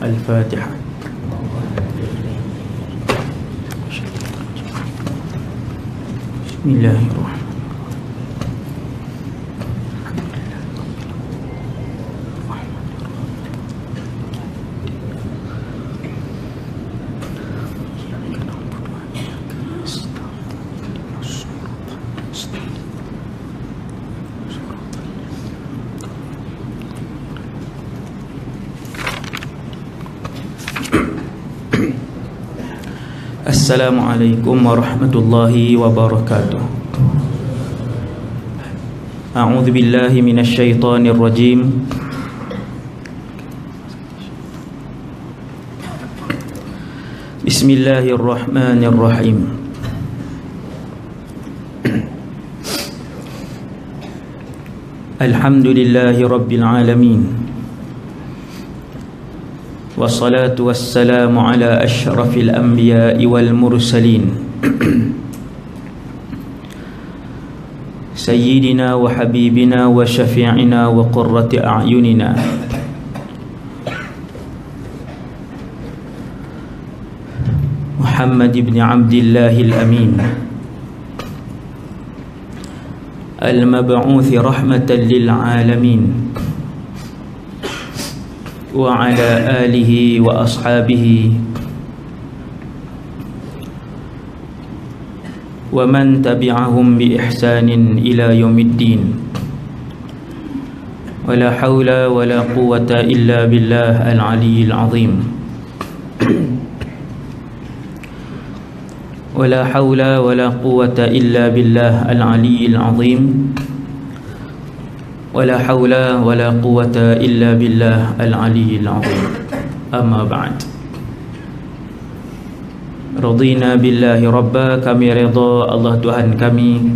Al-Fatihah. Bismillahirrahmanirrahim. Assalamualaikum warahmatullahi wabarakatuh. A'udzu billahi minasyaitonir rajim. Bismillahirrahmanirrahim. Alhamdulillahi rabbil alamin. Wassalatu wassalamu ala ashrafil anbiya'i wal mursalin Sayyidina wa habibina wa syafi'ina wa qurrati a'yunina Muhammad ibn Abdillahil Amin Al-mab'uthi rahmatan lil alamin wa ala alihi wa ashabihi wa man tabi'ahum bi ihsanin ila yaumiddin. Wa la hawla wa la quwwata illa billah al-aliyyil azim. Wa la hawla wa la quwwata illa billah al-aliyyil azim. Wala hawla wala quwwata illa billah al-aliyyil azim. Amma ba'd. Radina billahi rabba, kami redha Allah Tuhan kami.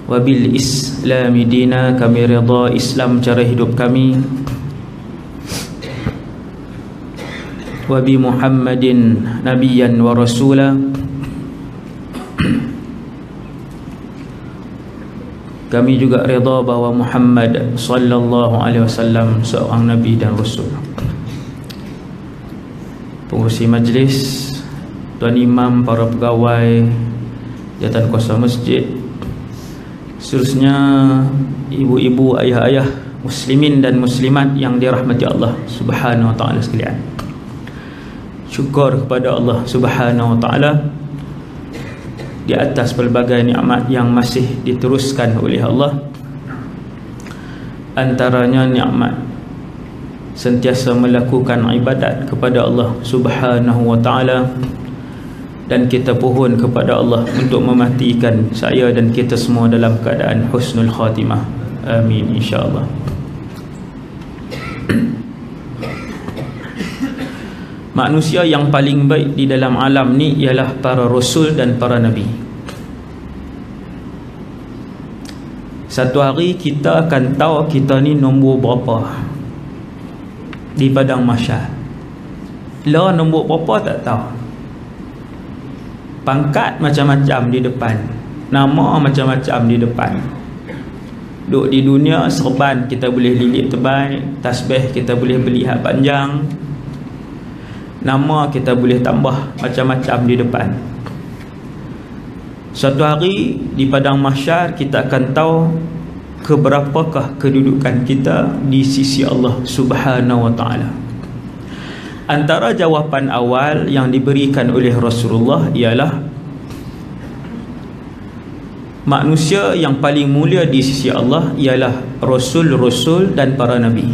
Wa bil islami dina, kami redha Islam cara hidup kami. Wa bi Muhammadin nabiyyan wa rasula, kami juga redha bahawa Muhammad sallallahu alaihi wasallam seorang nabi dan rasul. Pengurusi majlis, tuan imam, para pegawai, jawatan kuasa masjid, seterusnya ibu-ibu, ayah-ayah, muslimin dan muslimat yang dirahmati Allah Subhanahu wa taala sekalian. Syukur kepada Allah Subhanahu wa taala di atas pelbagai nikmat yang masih diteruskan oleh Allah. Antaranya nikmat sentiasa melakukan ibadat kepada Allah Subhanahu wa taala, dan kita pohon kepada Allah untuk mematikan saya dan kita semua dalam keadaan husnul khatimah. Amin insya-Allah. Manusia yang paling baik di dalam alam ni ialah para rasul dan para nabi. Satu hari kita akan tahu kita ni nombor berapa di padang mahsyar. Lah nombor berapa tak tahu. Pangkat macam-macam di depan, nama macam-macam di depan. Duk di dunia serban kita boleh lilit terbaik, tasbih kita boleh beli hak panjang, nama kita boleh tambah macam-macam di depan. Suatu hari di padang mahsyar kita akan tahu keberapakah kedudukan kita di sisi Allah Subhanahu wa taala. Antara jawapan awal yang diberikan oleh Rasulullah ialah manusia yang paling mulia di sisi Allah ialah rasul-rasul dan para nabi.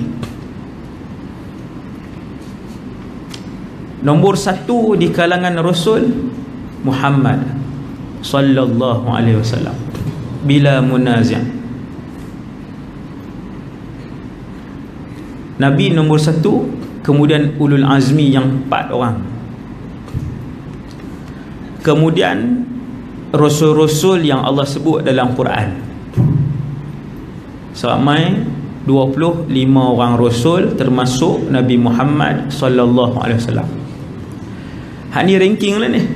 Nombor satu di kalangan rasul Muhammad sallallahu alaihi wasallam bila munazi'. Nabi nombor satu, kemudian ulul azmi yang 4 orang, kemudian rasul-rasul yang Allah sebut dalam Quran sampai 25 orang rasul, termasuk Nabi Muhammad sallallahu alaihi wasallam. Hak ni ranking lah ni,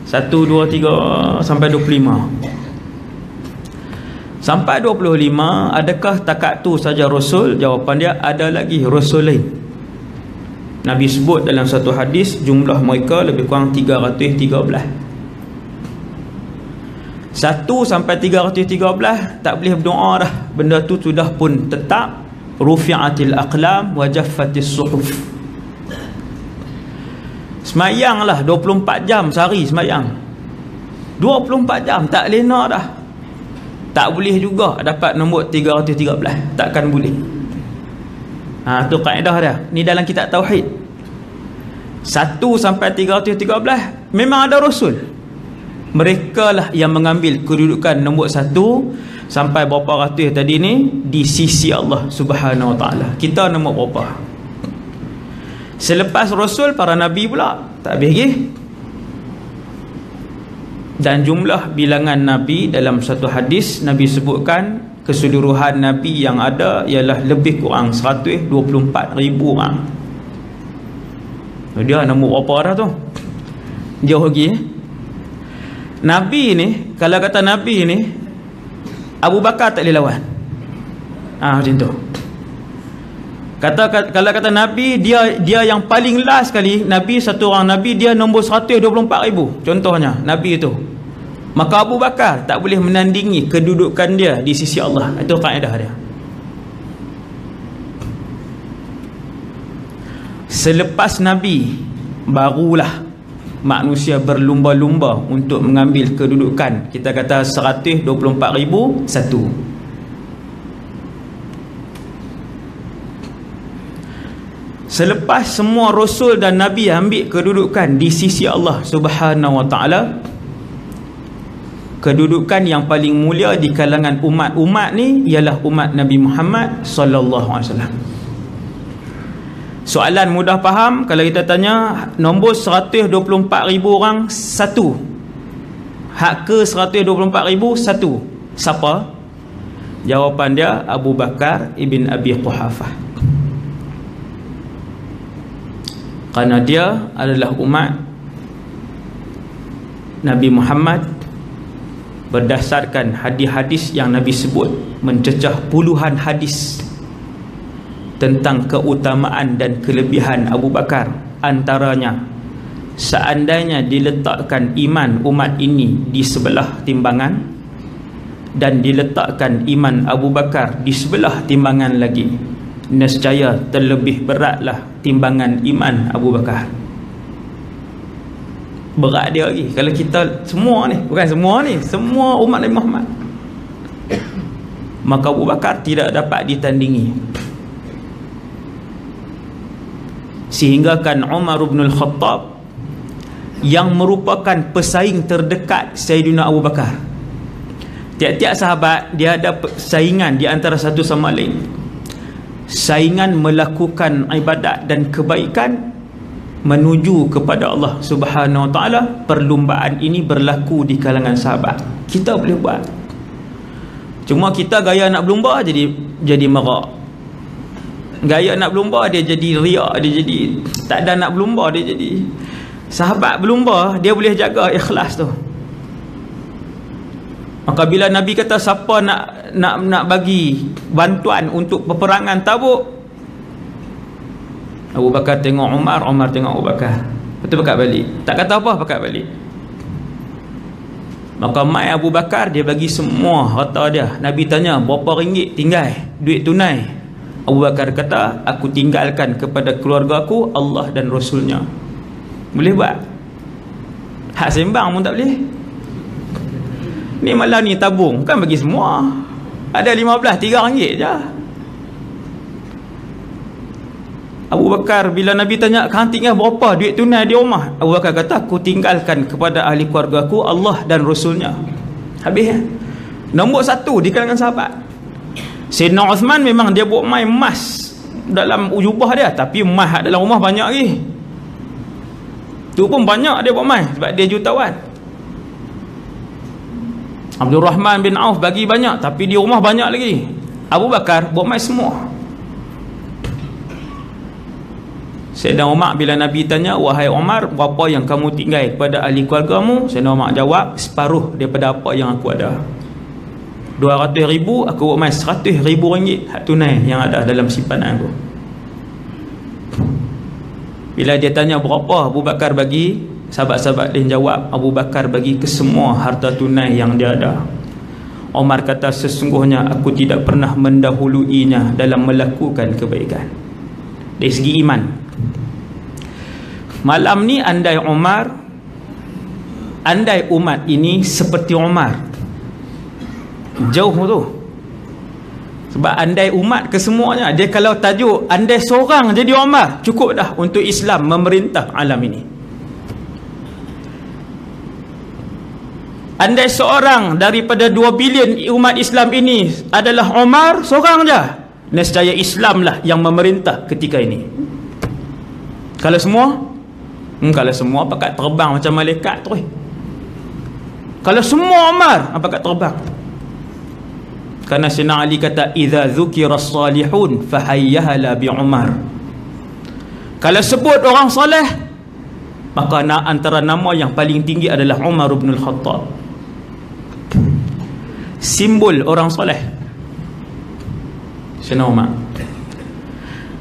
1, 2, 3 sampai 25. Sampai 25, adakah takat tu saja rasul? Jawapan dia, ada lagi rasul lain. Nabi sebut dalam satu hadis jumlah mereka lebih kurang 313. 1 sampai 313 tak boleh berdoa dah. Benda tu sudah pun tetap. Rufi'atil aqlam wa jaffatis suhuf. Semayang lah 24 jam sehari semayang. 24 jam tak lena dah. Tak boleh juga dapat nombor 313. Takkan boleh. Tu kaedah dia. Ni dalam kitab Tauhid. 1 sampai 313 memang ada Rasul. Mereka lah yang mengambil kedudukan nombor 1 sampai berapa ratus tadi ni di sisi Allah Subhanahu Wa Taala. Kita nombor berapa? Selepas Rasul, para Nabi pula tak habis lagi. Dan jumlah bilangan Nabi dalam satu hadis, Nabi sebutkan keseluruhan Nabi yang ada ialah lebih kurang 124,000 orang. Dia nombor berapa dah tu? Jauh lagi. Nabi ni, kalau kata Nabi ni, Abu Bakar tak boleh lawan. Macam tu. Kalau kata Nabi, dia yang paling last sekali, Nabi, satu orang Nabi, dia nombor 124,000. Contohnya, Nabi itu. Maka Abu Bakar tak boleh menandingi kedudukan dia di sisi Allah. Itu kaedah dia. Selepas Nabi, barulah manusia berlumba-lumba untuk mengambil kedudukan. Kita kata 124,001. Selepas semua Rasul dan Nabi ambil kedudukan di sisi Allah Subhanahu Wa Taala, kedudukan yang paling mulia di kalangan umat ni ialah umat Nabi Muhammad sallallahu alaihi wasallam. Soalan mudah faham. Kalau kita tanya nombor 124,000 orang satu, hak ke 124,000 satu, siapa? Jawapan dia Abu Bakar ibn Abi Quhafah. Kerana dia adalah umat Nabi Muhammad berdasarkan hadis-hadis yang Nabi sebut, mencecah puluhan hadis tentang keutamaan dan kelebihan Abu Bakar. Antaranya, seandainya diletakkan iman umat ini di sebelah timbangan dan diletakkan iman Abu Bakar di sebelah timbangan lagi, nescaya terlebih beratlah timbangan iman Abu Bakar. Berat dia lagi. Kalau kita semua ni, bukan semua ni, semua umat Nabi Muhammad, maka Abu Bakar tidak dapat ditandingi. Sehingga kan Umar bin Al-Khattab yang merupakan pesaing terdekat Sayyidina Abu Bakar. Tiap-tiap sahabat dia ada saingan di antara satu sama lain. Saingan melakukan ibadat dan kebaikan menuju kepada Allah Subhanahu Wa Taala. Perlumbaan ini berlaku di kalangan sahabat. Kita boleh buat. Cuma kita gaya nak berlumba jadi merak. Gaya nak berlumba dia jadi riak, dia jadi tak ada nak berlumba, dia jadi sahabat berlumba, dia boleh jaga ikhlas tu. Maka bila Nabi kata siapa nak bagi bantuan untuk peperangan Tabuk, Abu Bakar tengok Umar, Umar tengok Abu Bakar, betul pekat balik, tak kata apa, pekat balik. Maka mai Abu Bakar dia bagi semua harta dia. Nabi tanya berapa ringgit tinggal duit tunai. Abu Bakar kata, aku tinggalkan kepada keluarga aku Allah dan Rasulnya. Boleh buat? Hak sembang pun tak boleh. Ni malah ni tabung, kan bagi semua. Ada 15, 3 ringgit je. Abu Bakar bila Nabi tanya, kau tinggal berapa duit tunai di rumah? Abu Bakar kata, aku tinggalkan kepada ahli keluarga aku Allah dan Rasulnya. Habis ya? Nombor 1 di kalangan sahabat. Sayyidina Uthman memang dia buat main emas dalam jubah dia, tapi emas dalam rumah banyak lagi. Tu pun banyak dia buat main sebab dia jutawan. Abdul Rahman bin Auf bagi banyak, tapi di rumah banyak lagi. Abu Bakar buat main semua. Sayyidina Umar bila Nabi tanya, wahai Umar, berapa yang kamu tinggal kepada ahli keluargamu? Sayyidina Umar jawab, separuh daripada apa yang aku ada. 200,000 aku buat main 100,000 ringgit hak tunai yang ada dalam simpanan aku. Bila dia tanya berapa Abu Bakar bagi, sahabat-sahabat dia jawab, Abu Bakar bagi ke semua harta tunai yang dia ada. Omar kata, sesungguhnya aku tidak pernah mendahuluinya dalam melakukan kebaikan. Dari segi iman. Malam ni andai umat ini seperti Omar, jauh tu. Sebab andai umat kesemuanya, dia kalau tajuk andai seorang jadi Omar, cukup dah untuk Islam memerintah alam ini. Andai seorang daripada 2 bilion umat Islam ini adalah Omar, seorang je, nescaya Islam lah yang memerintah ketika ini. Kalau semua kalau semua pakat terbang macam malaikat tu. Kalau semua Omar pakat terbang. Karena Sayyidina Ali kata, idza dzukira as-salihun fahayyahala bi Umar. Kalau sebut orang soleh, maka antara nama yang paling tinggi adalah Umar bin Al-Khattab. Simbol orang soleh Sayyidina Umar.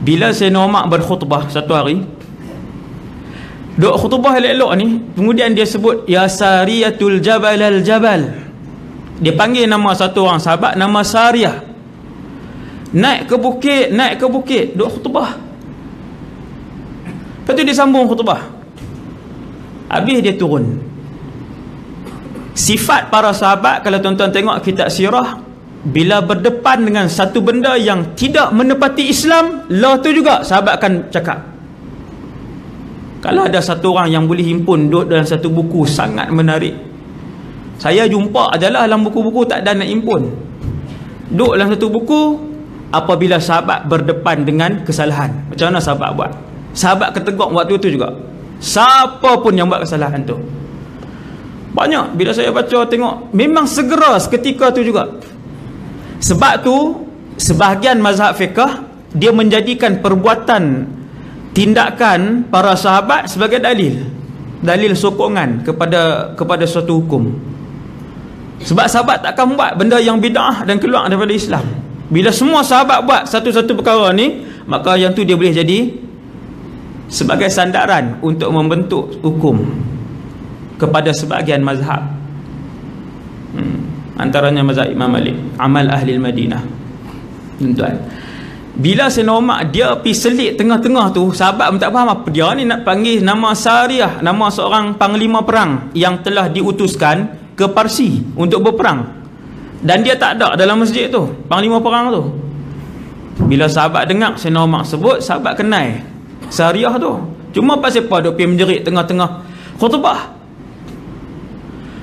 Bila Sayyidina Umar berkhutbah satu hari, duk khutbah elok-elok ni, kemudian dia sebut ya Sariyatul Jabal al-Jabal. Dia panggil nama satu orang sahabat nama Sariyah. Naik ke bukit, duk khutbah. Lepas tu dia sambung khutbah. Habis dia turun. Sifat para sahabat, kalau tuan-tuan tengok kitab sirah, bila berdepan dengan satu benda yang tidak menepati Islam, tu juga sahabat akan cakap. Kalau ada satu orang yang boleh himpun duduk dalam satu buku sangat menarik, saya jumpa adalah dalam buku-buku tak ada nak himpun, duduk dalam satu buku, apabila sahabat berdepan dengan kesalahan, macam mana sahabat buat? Sahabat ketegak waktu itu juga, siapa pun yang buat kesalahan tu. Banyak bila saya baca tengok, memang segera seketika tu juga. Sebab tu sebahagian mazhab fiqh dia menjadikan perbuatan, tindakan para sahabat sebagai dalil sokongan kepada suatu hukum. Sebab sahabat takkan buat benda yang bid'ah dan keluar daripada Islam. Bila semua sahabat buat satu-satu perkara ni, maka yang tu dia boleh jadi sebagai sandaran untuk membentuk hukum kepada sebahagian mazhab. Antaranya mazhab Imam Malik, amal ahli Madinah. Tuan-tuan, bila Sayyidina Umar dia pergi selit tengah-tengah tu, sahabat pun tak faham apa dia ni nak panggil nama Sariyah, nama seorang panglima perang yang telah diutuskan ke Parsi untuk berperang, dan dia tak ada dalam masjid tu, panglima perang tu. Bila sahabat dengar Sayyidina Umar sebut, sahabat kenal Sariyah tu. Cuma pasal apa dia pergi menjerit tengah-tengah khutbah?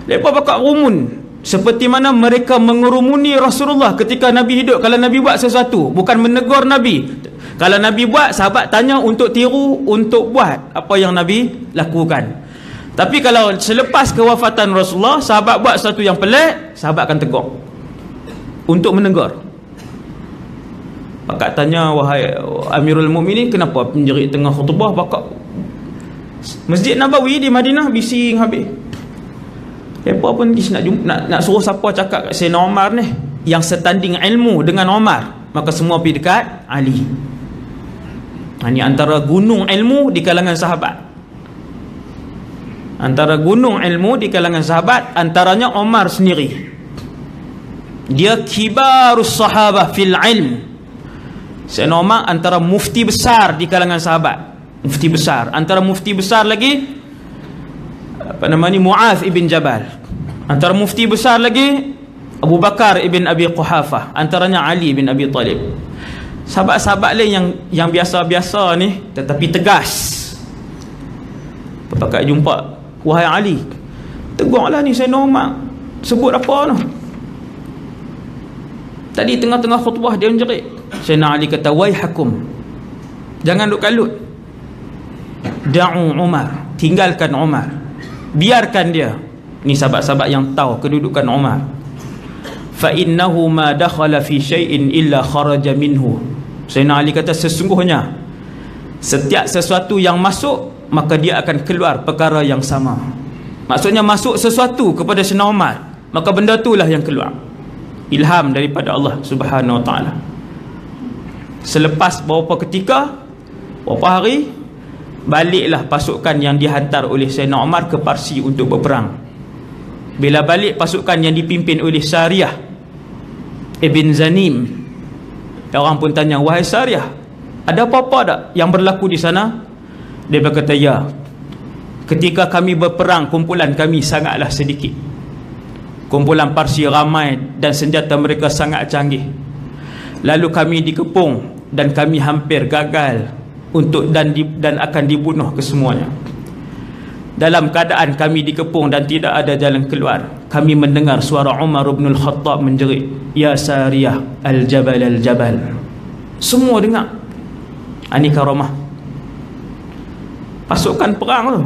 Mereka pakat rumun seperti mana mereka mengerumuni Rasulullah ketika Nabi hidup. Kalau Nabi buat sesuatu, bukan menegur Nabi. Kalau Nabi buat, sahabat tanya untuk tiru, untuk buat apa yang Nabi lakukan. Tapi kalau selepas kewafatan Rasulullah, sahabat buat sesuatu yang pelik, sahabat akan tegur untuk menegur. Pakat tanya, wahai Amirul Mukminin, kenapa menjerit tengah khutbah? Pakat Masjid Nabawi di Madinah bising habis. Mereka pun nak suruh siapa cakap kat Sayyidina Umar ni yang setanding ilmu dengan Umar, maka semua pergi dekat Ali. Ini antara gunung ilmu di kalangan sahabat. Antara gunung ilmu di kalangan sahabat, antaranya Umar sendiri. Dia kibarus sahabah fil ilm. Sayyidina Umar antara mufti besar di kalangan sahabat. Mufti besar. Antara mufti besar lagi Mu'adh ibn Jabal. Antara mufti besar lagi Abu Bakar ibn Abi Quhafah. Antaranya Ali bin Abi Talib. Sahabat-sahabat lain yang biasa-biasa ni tetapi tegas. Pakat jumpa, wahai Ali, tegurlah ni Sayyidina Umar sebut apa tu. Tadi tengah-tengah khutbah dia menjerit. Sayyidina Ali kata, waihakum, jangan duk kalut. Da'u Umar, tinggalkan Umar, biarkan dia. Ni sahabat-sahabat yang tahu kedudukan Umar. Fa innahu ma dakhala fi syai'in illa kharaja minhu. Sayyidina Ali kata, sesungguhnya setiap sesuatu yang masuk, maka dia akan keluar perkara yang sama. Maksudnya masuk sesuatu kepada Sayyidina Umar, maka benda itulah yang keluar. Ilham daripada Allah Subhanahu wa taala. Selepas beberapa ketika, beberapa hari, baliklah pasukan yang dihantar oleh Sayyidina Umar ke Parsi untuk berperang. Bila balik pasukan yang dipimpin oleh Sariyah Ibn Zanim, orang pun tanya, wahai Sariyah, ada apa-apa tak yang berlaku di sana? Dia berkata, ya, ketika kami berperang, kumpulan kami sangatlah sedikit. Kumpulan Parsi ramai dan senjata mereka sangat canggih. Lalu kami dikepung dan kami hampir gagal dan akan dibunuh kesemuanya. Dalam keadaan kami dikepung dan tidak ada jalan keluar, kami mendengar suara Umar bin Al-Khattab menjerit, ya Sariyah, al-jabal al-jabal. Semua dengar. Ini karamah pasukan perang tu,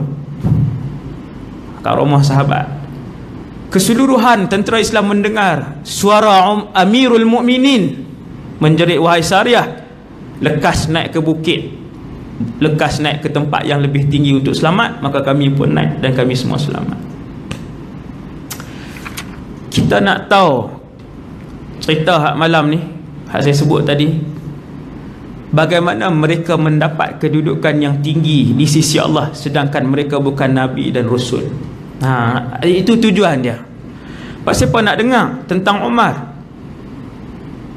karamah sahabat. Keseluruhan tentera Islam mendengar suara Amirul Mukminin menjerit, wahai Sariyah, lekas naik ke bukit, lekas naik ke tempat yang lebih tinggi untuk selamat. Maka kami pun naik dan kami semua selamat. Kita nak tahu cerita hak malam ni, hak saya sebut tadi, bagaimana mereka mendapat kedudukan yang tinggi di sisi Allah sedangkan mereka bukan Nabi dan Rasul. Itu tujuan dia. Pasal apa nak dengar tentang Umar?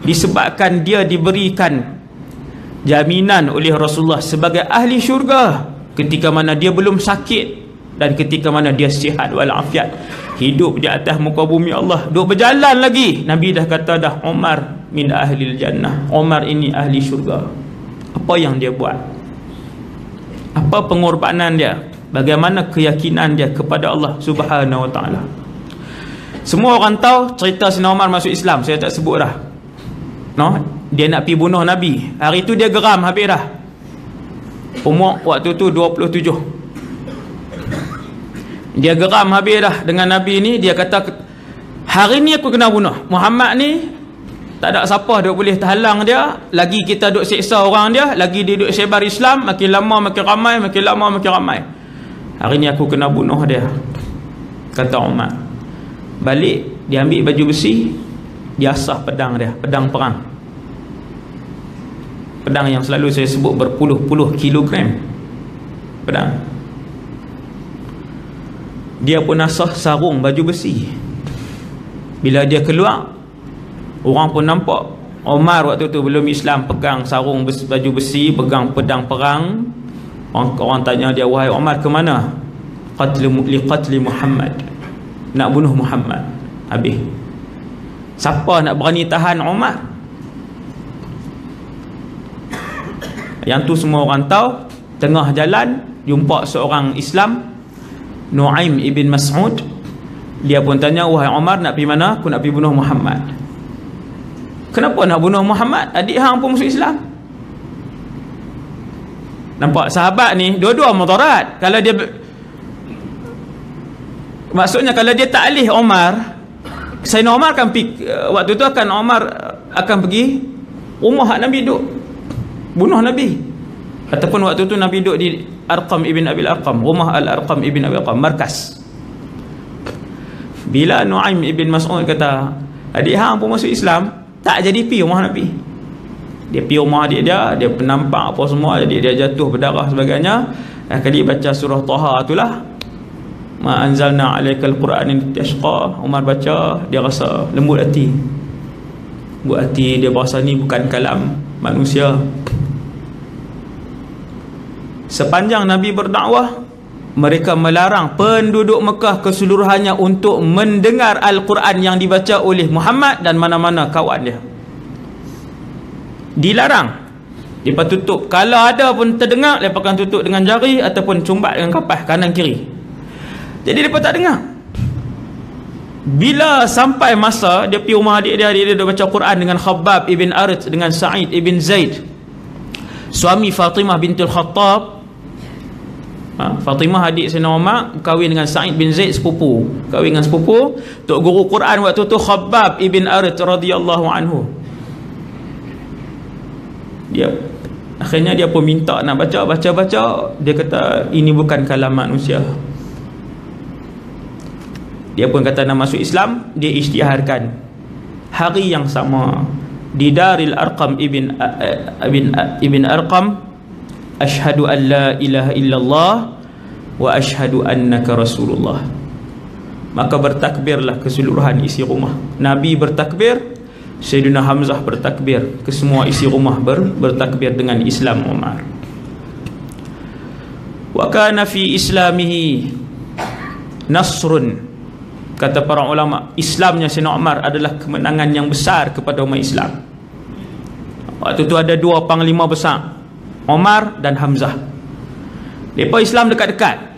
Disebabkan dia diberikan jaminan oleh Rasulullah sebagai ahli syurga ketika mana dia belum sakit dan ketika mana dia sihat walafiat, hidup di atas muka bumi Allah, duk berjalan lagi. Nabi dah kata dah, Umar min ahlil jannah, Umar ini ahli syurga. Apa yang dia buat? Apa pengorbanan dia? Bagaimana keyakinan dia kepada Allah Subhanahu wa ta'ala? Semua orang tahu cerita Sayyidina Umar masuk Islam, saya tak sebut dah. Dia nak pergi bunuh Nabi. Hari tu dia geram habis dah. Umur waktu tu 27. Dia geram habis dah dengan Nabi ni. Dia kata, hari ni aku kena bunuh Muhammad ni. Tak ada siapa duk boleh terhalang dia. Lagi kita duk seksa orang dia, lagi dia duk sebar Islam. Makin lama makin ramai, makin lama makin ramai. Hari ni aku kena bunuh dia, kata Umar. Balik, dia ambil baju besi, dia asah pedang dia, pedang perang. Pedang yang selalu saya sebut berpuluh-puluh kilogram pedang. Dia pun asah sarung baju besi. Bila dia keluar, orang pun nampak Umar waktu tu belum Islam, pegang sarung baju besi, pegang pedang perang. Orang tanya dia, wahai Umar, ke mana? Qatli Muhammad, nak bunuh Muhammad. Habis. Siapa nak berani tahan Umar? Yang tu semua orang tahu. Tengah jalan jumpa seorang Islam, Nu'aim ibn Mas'ud. Dia pun tanya, wahai Umar, nak pergi mana? Aku nak pergi bunuh Muhammad. Kenapa nak bunuh Muhammad? Adik hang pun masuk Islam. Nampak sahabat ni dua-dua mudarat. Kalau dia, maksudnya kalau dia taklih Umar, Sayyidina Umar akan pergi, waktu tu akan Umar akan pergi rumah Nabi duduk bunuh Nabi. Ataupun waktu tu Nabi duduk di Arqam ibn Abil Arqam, rumah Al-Arqam ibn Abil Arqam, markas. Bila Nu'aim ibn Mas'ud kata, adik hang pun masuk Islam, tak jadi pergi rumah Nabi. Dia pergi rumah adik dia, dia penampak apa semua, adik dia jatuh berdarah sebagainya. Kali baca surah Taha itulah, ma anzalna alaikal Qur'an litashqa. Umar baca, dia rasa lembut hati. Buat hati dia berasa ni bukan kalam manusia. Sepanjang Nabi berdakwah, mereka melarang penduduk Mekah keseluruhannya untuk mendengar Al-Quran yang dibaca oleh Muhammad dan mana-mana kawan dia. Dilarang. Mereka tutup. Kalau ada pun terdengar, mereka akan tutup dengan jari ataupun cumbat dengan kapas kanan kiri. Jadi mereka tak dengar. Bila sampai masa dia pergi rumah adik dia baca Quran dengan Khabbab ibn Arit, dengan Sa'id ibn Zaid, suami Fatimah bintul Khattab. Fatimah adik Sayyidina Umar kahwin dengan Sa'id bin Zaid, sepupu. Kahwin dengan sepupu. Tok guru Quran waktu tu Khabbab ibn Arit radhiyallahu anhu. Dia akhirnya dia pun minta nak baca. Dia kata ini bukan kalam manusia. Dia pun kata nak masuk Islam. Dia isytiharkan hari yang sama di Daril Arqam ibn Arqam, asyhadu an la ilaha illallah wa asyhadu annaka rasulullah. Maka bertakbirlah keseluruhan isi rumah. Nabi bertakbir, Sayyidina Hamzah bertakbir, kesemua isi rumah bertakbir dengan Islam Umar. Wa kana fi islamihi nasrun, kata para ulama, Islamnya Sayyidina Umar adalah kemenangan yang besar kepada umat Islam. Waktu tu ada dua panglima besar, Umar dan Hamzah. Mereka Islam dekat-dekat.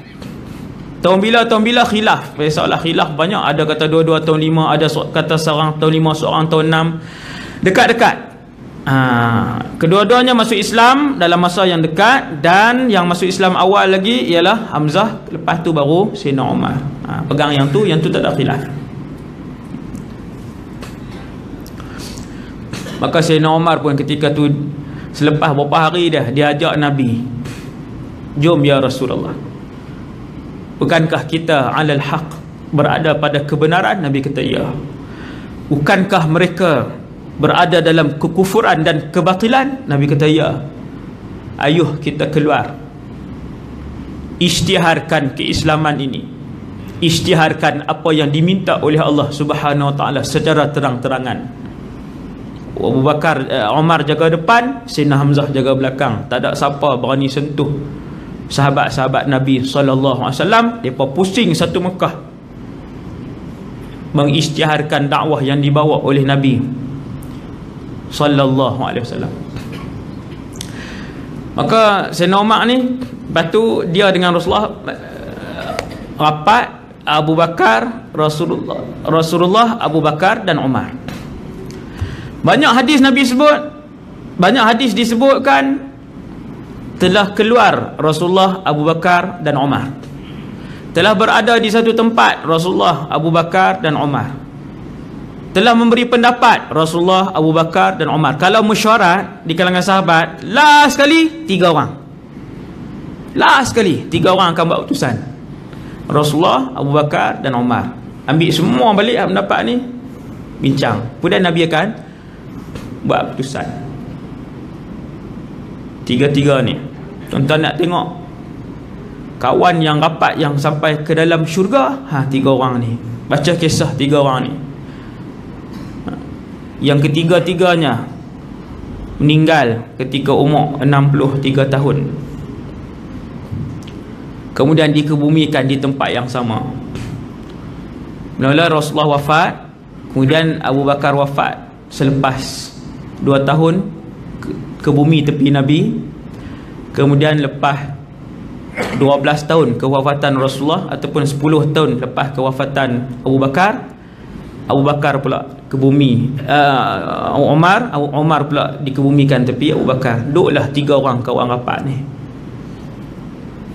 Tahun bila khilaf. Biasalah khilaf banyak. Ada kata 22 tahun 5, ada kata seorang tahun 5, seorang tahun 6. Dekat-dekat. Kedua-duanya masuk Islam dalam masa yang dekat. Dan yang masuk Islam awal lagi ialah Hamzah. Lepas tu baru Sayyidina Umar. Pegang yang tu tak ada khilaf. Maka Sayyidina Umar pun ketika tu, selepas beberapa hari dia ajak Nabi, jom ya Rasulullah, bukankah kita alal haq, berada pada kebenaran? Nabi kata ya. Bukankah mereka berada dalam kekufuran dan kebatilan? Nabi kata ya. Ayuh kita keluar, isytiharkan keislaman ini, isytiharkan apa yang diminta oleh Allah Subhanahu wa ta'ala secara terang-terangan. Abu Bakar, Umar jaga depan, Sayyidina Hamzah jaga belakang. Tak ada siapa berani sentuh sahabat-sahabat Nabi SAW. Mereka pusing satu Mekah mengisytiharkan dakwah yang dibawa oleh Nabi SAW. Maka Sayyidina Umar ni, lepas tu dia dengan Rasulullah rapat, Abu Bakar, Rasulullah, Abu Bakar dan Umar. Banyak hadis Nabi sebut, banyak hadis disebutkan telah keluar Rasulullah, Abu Bakar dan Umar. Telah berada di satu tempat Rasulullah, Abu Bakar dan Umar. Telah memberi pendapat Rasulullah, Abu Bakar dan Umar. Kalau mesyuarat di kalangan sahabat, last sekali 3 orang. Last sekali 3 orang akan buat utusan. Rasulullah, Abu Bakar dan Umar. Ambil semua balik pendapat ni, bincang. Kemudian Nabi akan buat utusan. 3 ni, tuan-tuan nak tengok kawan yang rapat yang sampai ke dalam syurga, 3 orang ni. Baca kisah 3 orang ni. Yang ketiga-tiganya meninggal ketika umur 63 tahun. Kemudian dikebumikan di tempat yang sama. Mula-mula Rasulullah wafat, kemudian Abu Bakar wafat selepas 2 tahun ke bumi tepi Nabi. Kemudian lepas 12 tahun kewafatan Rasulullah, ataupun 10 tahun lepas kewafatan Abu Bakar, Abu Bakar pula ke bumi. Umar pula dikebumikan tepi Abu Bakar. Duduklah 3 orang kawan rapat ni.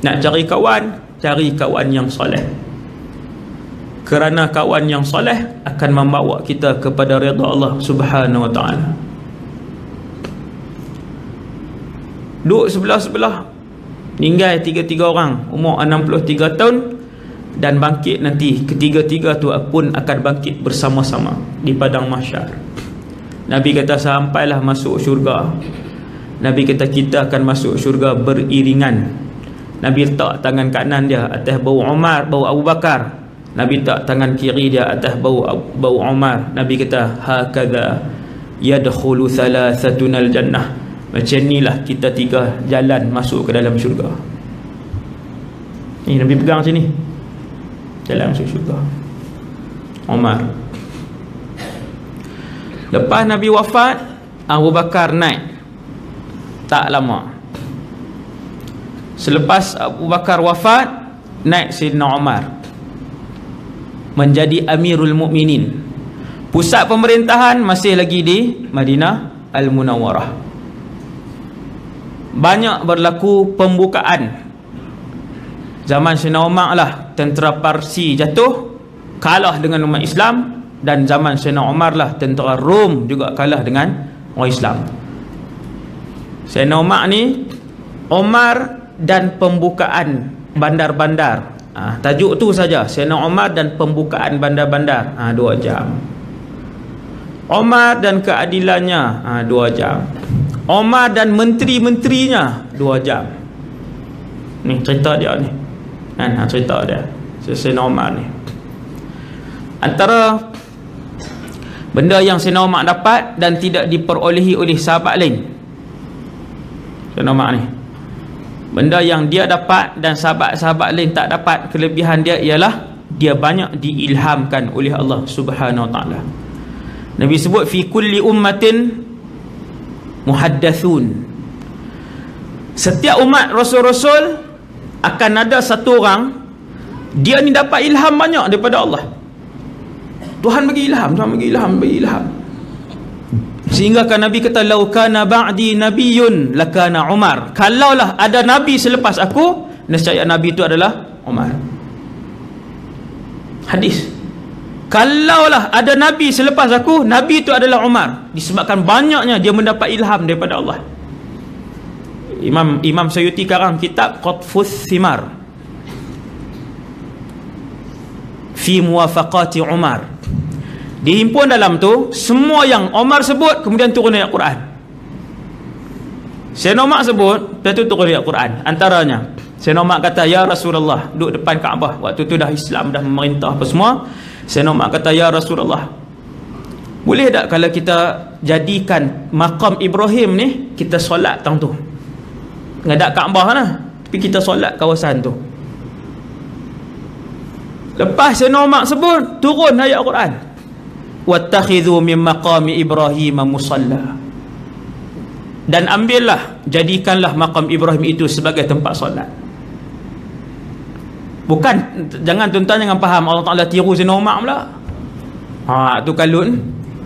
Nak cari kawan, cari kawan yang soleh. Kerana kawan yang soleh akan membawa kita kepada redha Allah Subhanahu wa ta'ala. Duduk sebelah-sebelah, meninggal 3 orang, umur 63 tahun, dan bangkit nanti ketiga-tiga tu pun akan bangkit bersama-sama di padang mahsyar. Nabi kata sampailah masuk syurga. Nabi kata kita akan masuk syurga beriringan. Nabi letak tangan kanan dia atas bau Umar, bau Abu Bakar. Nabi letak tangan kiri dia atas bau Umar. Nabi kata hakadha yadkhulu thalathatunal jannah. Macam inilah kita 3 jalan masuk ke dalam syurga. Ni Nabi pegang macam ni, jalan masuk syurga. Umar. Lepas Nabi wafat, Abu Bakar naik. Tak lama selepas Abu Bakar wafat, naik Sayyidina Umar menjadi Amirul Mukminin. Pusat pemerintahan masih lagi di Madinah Al-Munawwarah. Banyak berlaku pembukaan. Zaman Sayyidina Umar lah tentera Parsi jatuh, kalah dengan umat Islam. Dan zaman Sayyidina Umar lah tentera Rom juga kalah dengan orang Islam. Sayyidina Umar ni, Umar dan pembukaan bandar-bandar. Tajuk tu saja, Sayyidina Umar dan pembukaan bandar-bandar, 2 jam. Umar dan keadilannya, 2 jam. Umar dan menteri-menterinya, 2 2 jam. Ni cerita dia ni kan, cerita dia Sayyidina Umar ni. Antara benda yang Sayyidina Umar dapat dan tidak diperolehi oleh sahabat lain, Sayyidina Umar ni, benda yang dia dapat dan sahabat-sahabat lain tak dapat, kelebihan dia ialah dia banyak diilhamkan oleh Allah Subhanahu wa taala. Nabi sebut fi kulli ummatin muhaddathun. Setiap umat rasul-rasul akan ada satu orang dia ni dapat ilham banyak daripada Allah. Tuhan bagi ilham. Sehingga kan Nabi kata lau kana ba'di nabiyyun lakana Umar. Kalaulah ada nabi selepas aku, nescaya nabi itu adalah Umar. Hadis. Kalaulah ada nabi selepas aku, nabi itu adalah Umar. Disebabkan banyaknya dia mendapat ilham daripada Allah. Imam Suyuti karang kitab Qatfus Thimar fi muwafaqati Umar. Dihimpun dalam tu semua yang Umar sebut, kemudian turun ayat Quran. Sayyidina Umar sebut, lepas tu turun ayat Quran. Antaranya Sayyidina Umar kata, ya Rasulullah, duduk depan Kaabah, waktu tu dah Islam, dah memerintah apa semua. Sayyidina Umar kata, ya Rasulullah, boleh tak kalau kita jadikan maqam Ibrahim ni, kita solat tang tu, ngadak Kaabah lah, tapi kita solat kawasan tu. Lepas Sayyidina Umar sebut, turun ayat Quran, wattakhidhu min maqami Ibrahim musalla, dan ambillah, jadikanlah maqam Ibrahim itu sebagai tempat solat. Bukan, jangan tuan-tuan jangan faham Allah Ta'ala tiru Sayyidina Umar pula. Tu kalun.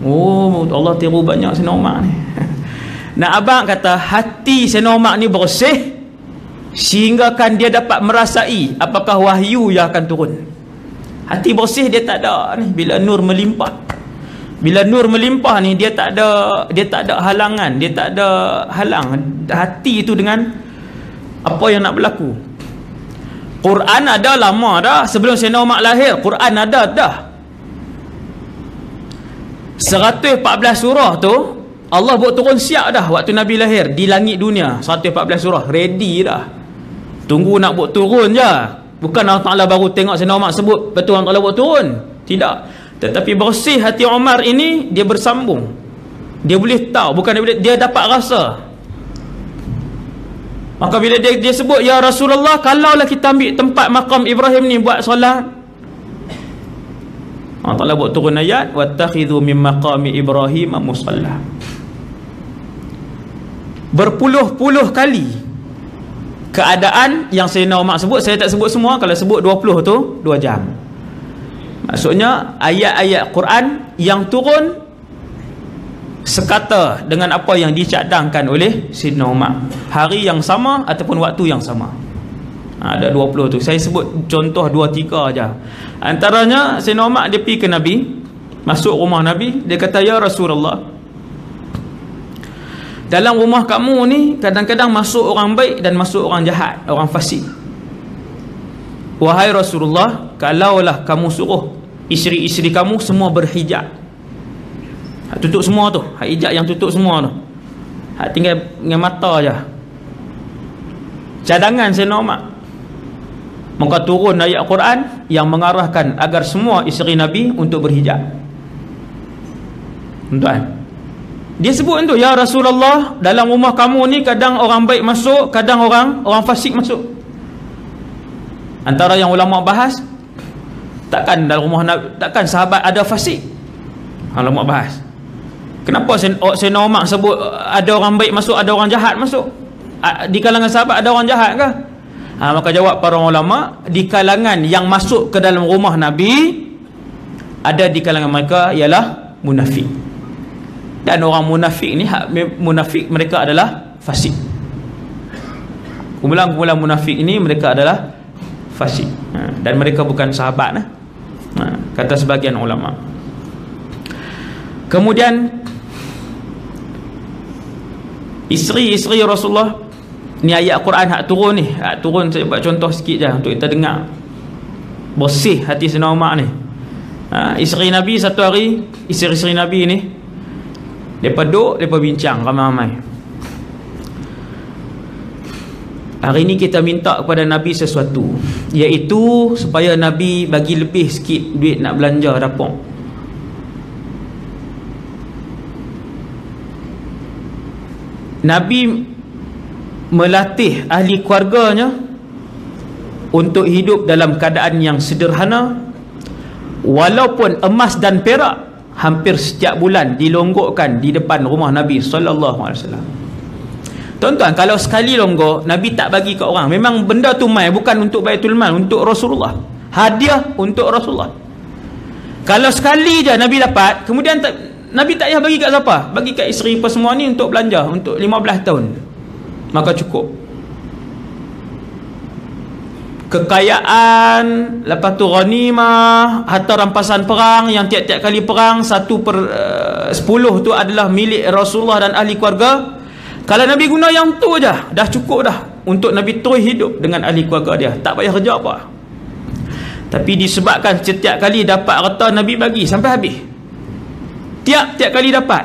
Oh, Allah tiru banyak Sayyidina Umar ni. Nah, abang kata hati Sayyidina Umar ni bersih sehingga kan dia dapat merasai apakah wahyu yang akan turun. Hati bersih dia tak ada ni, bila nur melimpah. Bila nur melimpah ni dia tak ada halangan, dia tak ada halang hati itu dengan apa yang nak berlaku. Quran ada lama dah, sebelum Sayyidina Umar lahir Quran ada dah. 114 surah tu Allah buat turun siap dah waktu Nabi lahir di langit dunia. 114 surah ready dah, tunggu nak buat turun je. Bukan Allah Ta'ala baru tengok Sayyidina Umar sebut, betul Allah Ta'ala buat turun, tidak. Tetapi bersih hati Umar ini, dia bersambung, dia boleh tahu, bukan dia dapat rasa. Maka bila dia sebut, ya Rasulullah, kalaulah kita ambil tempat maqam Ibrahim ni buat solat, Allah Ta'ala buat turun ayat, wattakhidhu min maqami Ibrahim musalla. Berpuluh-puluh kali keadaan yang Sayyidina Umar sebut, saya tak sebut semua. Kalau sebut 20 tu 2 jam. Maksudnya ayat-ayat Quran yang turun sekata dengan apa yang dicadangkan oleh Sayyidina Umar, hari yang sama ataupun waktu yang sama. Ada 20 tu. Saya sebut contoh 2-3 aja. Antaranya Sayyidina Umar dia pergi ke Nabi, masuk rumah Nabi, dia kata, ya Rasulullah, dalam rumah kamu ni kadang-kadang masuk orang baik dan masuk orang jahat, orang fasik. Wahai Rasulullah, kalaulah kamu suruh isteri-isteri kamu semua berhijab, tutup semua tu, hijab yang tutup semua tu, tinggal dengan mata je, cadangan Sayyidina Umar, maka turun ayat Quran yang mengarahkan agar semua isteri Nabi untuk berhijab. Tuan, dia sebut tu, ya Rasulullah, dalam rumah kamu ni kadang orang baik masuk, kadang orang fasik masuk. Antara yang ulama bahas, takkan dalam rumah Nabi, takkan sahabat ada fasik. Ulama bahas, kenapa Sayyidina Umar sebut ada orang baik masuk, ada orang jahat masuk? Di kalangan sahabat ada orang jahat ke? Maka jawab para ulama, di kalangan yang masuk ke dalam rumah Nabi, ada di kalangan mereka ialah munafik. Dan orang munafik ni, munafik mereka adalah fasik. Kumpulan-kumpulan munafik ini mereka adalah fasik, dan mereka bukan sahabat, kata sebagian ulama. Kemudian isteri-isteri Rasulullah ni, ayat Quran hak turun ni, hak turun saya buat contoh sikit je untuk kita dengar bersih hati Sayyidina Umar ni. Isteri Nabi satu hari, isteri-isteri Nabi ni mereka duduk, mereka bincang ramai-ramai. Hari ini kita minta kepada Nabi sesuatu, iaitu supaya Nabi bagi lebih sikit duit nak belanja dapur. Nabi melatih ahli keluarganya untuk hidup dalam keadaan yang sederhana, walaupun emas dan perak hampir setiap bulan dilonggokkan di depan rumah Nabi SAW. Tuan-tuan, kalau sekali longgok, Nabi tak bagi ke orang. Memang benda tu mai, bukan untuk Baitul Mal, untuk Rasulullah. Hadiah untuk Rasulullah. Kalau sekali je Nabi dapat, kemudian Nabi tak payah bagi kat siapa? Bagi kat isteri apa semua ni untuk belanja untuk 15 tahun. Maka cukup. Kekayaan, lepas tu ghanimah, harta rampasan perang yang tiap-tiap kali perang 1/10 tu adalah milik Rasulullah dan ahli keluarga. Kalau Nabi guna yang tu je, dah cukup dah untuk Nabi terus hidup dengan ahli keluarga dia, tak payah kerja apa. Tapi disebabkan setiap kali dapat harta, Nabi bagi sampai habis. Tiap-tiap kali dapat.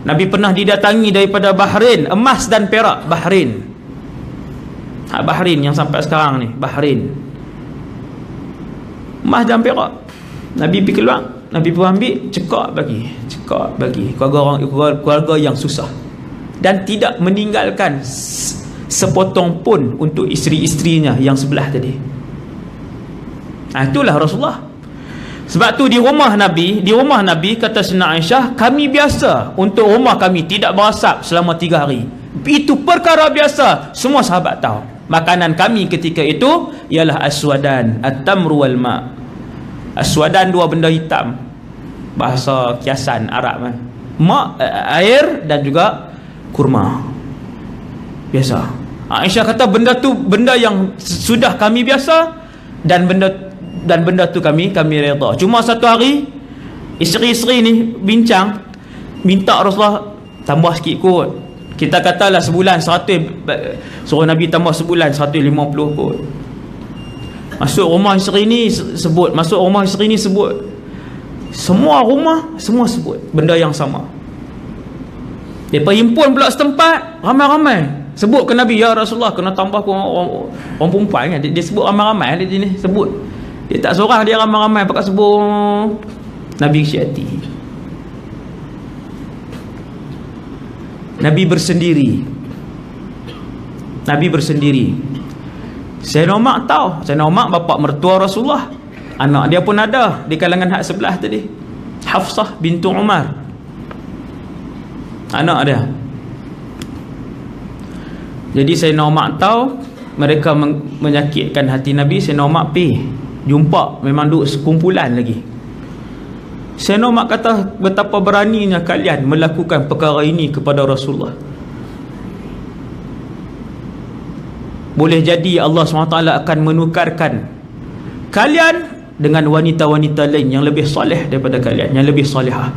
Nabi pernah didatangi daripada Bahrain, emas dan perak Bahrain. Bahrain yang sampai sekarang ni, Bahrain. Emas dan perak. Nabi pergi keluar, Nabi pun ambil, cekak bagi keluarga yang susah, dan tidak meninggalkan sepotong pun untuk isteri-isterinya yang sebelah tadi. Itulah Rasulullah. Sebab tu di rumah Nabi kata Sayyidina Aisyah, kami biasa untuk rumah kami tidak berasap selama 3 hari. Itu perkara biasa, semua sahabat tahu. Makanan kami ketika itu ialah aswadan, at-tamru wal ma'. Aswadan, 2 benda hitam, bahasa kiasan Arab kan. Air dan juga kurma. Biasa. Aisyah kata benda tu benda yang sudah kami biasa, dan benda tu kami reda. Cuma satu hari isteri-isteri ni bincang, minta Rasulullah tambah sikit kot. Kita katalah sebulan 100, suruh Nabi tambah sebulan 150 kot. Masuk rumah isteri ni sebut, masuk rumah isteri ni sebut. Semua rumah, semua sebut benda yang sama. Dia himpun pula setempat, ramai-ramai sebut ke Nabi, ya Rasulullah kena tambah pun orang perempuan kan. Dia sebut ramai-ramai dia sini sebut. Dia tak seorang, dia ramai-ramai pakai sebut. Nabi kecil hati. Nabi bersendiri. Sayyidina Umar tahu. Sayyidina Umar bapa mertua Rasulullah, anak dia pun ada di kalangan hak sebelah tadi, Hafsah bintu Umar, anak dia. Jadi Sayyidina Umar tahu mereka menyakitkan hati Nabi. Sayyidina Umar pergi jumpa, memang duduk sekumpulan lagi. Sayyidina Umar kata, betapa beraninya kalian melakukan perkara ini kepada Rasulullah. Boleh jadi Allah SWT akan menukarkan kalian dengan wanita-wanita lain yang lebih soleh daripada kalian, yang lebih solehah.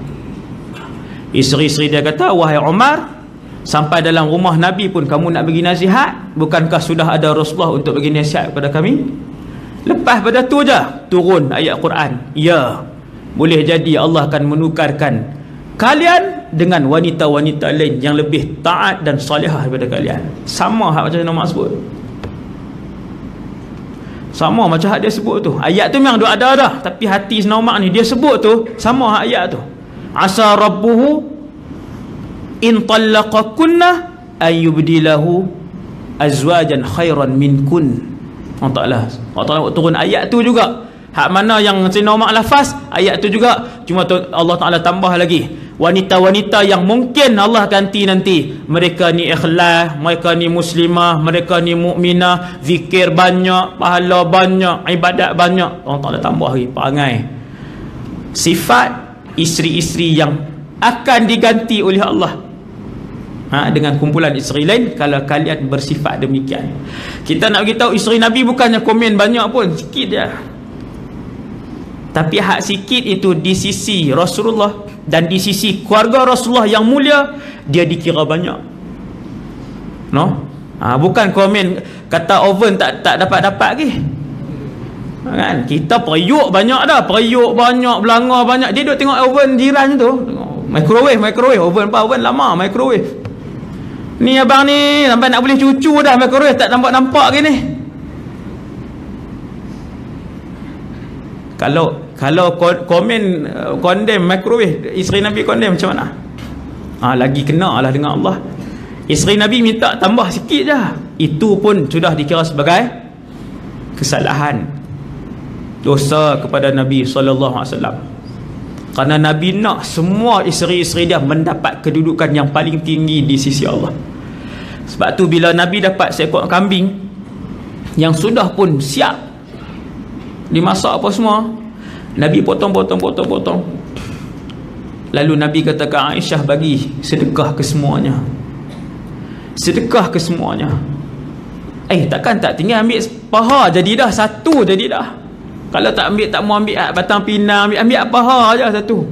Isteri-isteri dia kata, wahai Umar, sampai dalam rumah Nabi pun kamu nak bagi nasihat, bukankah sudah ada Rasulullah untuk bagi nasihat kepada kami? Lepas pada tu je turun ayat Quran, ya, boleh jadi Allah akan menukarkan kalian dengan wanita-wanita lain yang lebih taat dan salihah daripada kalian. Sama hak macam Nabi sebut, sama macam hak dia sebut tu. Ayat tu memang ada dah, tapi hati Sayyidina Umar ni dia sebut tu sama hak ayat tu. Asa rabbuhu in talaqakunna ay yubdilahu azwajan khairan minkun. Allah Ta'ala turun ayat tu juga. Hak mana yang Sayyidina Umar lafaz, ayat tu juga, cuma Allah Ta'ala tambah lagi, wanita-wanita yang mungkin Allah ganti nanti, mereka ni ikhlas, mereka ni muslimah, mereka ni mukminah, zikir banyak, pahala banyak, ibadat banyak. Allah Ta'ala tambah lagi perangai, sifat isteri-isteri yang akan diganti oleh Allah dengan kumpulan isteri lain kalau kalian bersifat demikian. Kita nak beritahu isteri Nabi bukannya komen banyak pun, sikit dia. Tapi hak sikit itu di sisi Rasulullah dan di sisi keluarga Rasulullah yang mulia, dia dikira banyak. No? Bukan komen kata oven tak dapat-dapat lagi. Kan? Kita periuk banyak dah, periuk banyak, belanga banyak. Dia duduk tengok oven jiran tu. Microwave, oven apa? Oven lama, microwave. Ni abang ni sampai nak boleh cucu dah microwave tak nampak-nampak ke ni. Kalau komen condemn microwave, isteri Nabi condemn macam mana? Lagi kena lah dengan Allah. Isteri Nabi minta tambah sikit je, itu pun sudah dikira sebagai kesalahan, dosa kepada Nabi SAW. Kerana Nabi nak semua isteri-isteri dia mendapat kedudukan yang paling tinggi di sisi Allah. Sebab tu bila Nabi dapat seekor kambing yang sudah pun siap dimasak apa semua, Nabi potong. Lalu Nabi kata ke Aisyah, bagi sedekah ke semuanya. Sedekah ke semuanya. Takkan tak tinggal ambil paha jadi dah, satu jadi dah. Kalau tak ambil, tak mau ambil batang pinang, ambil paha je satu.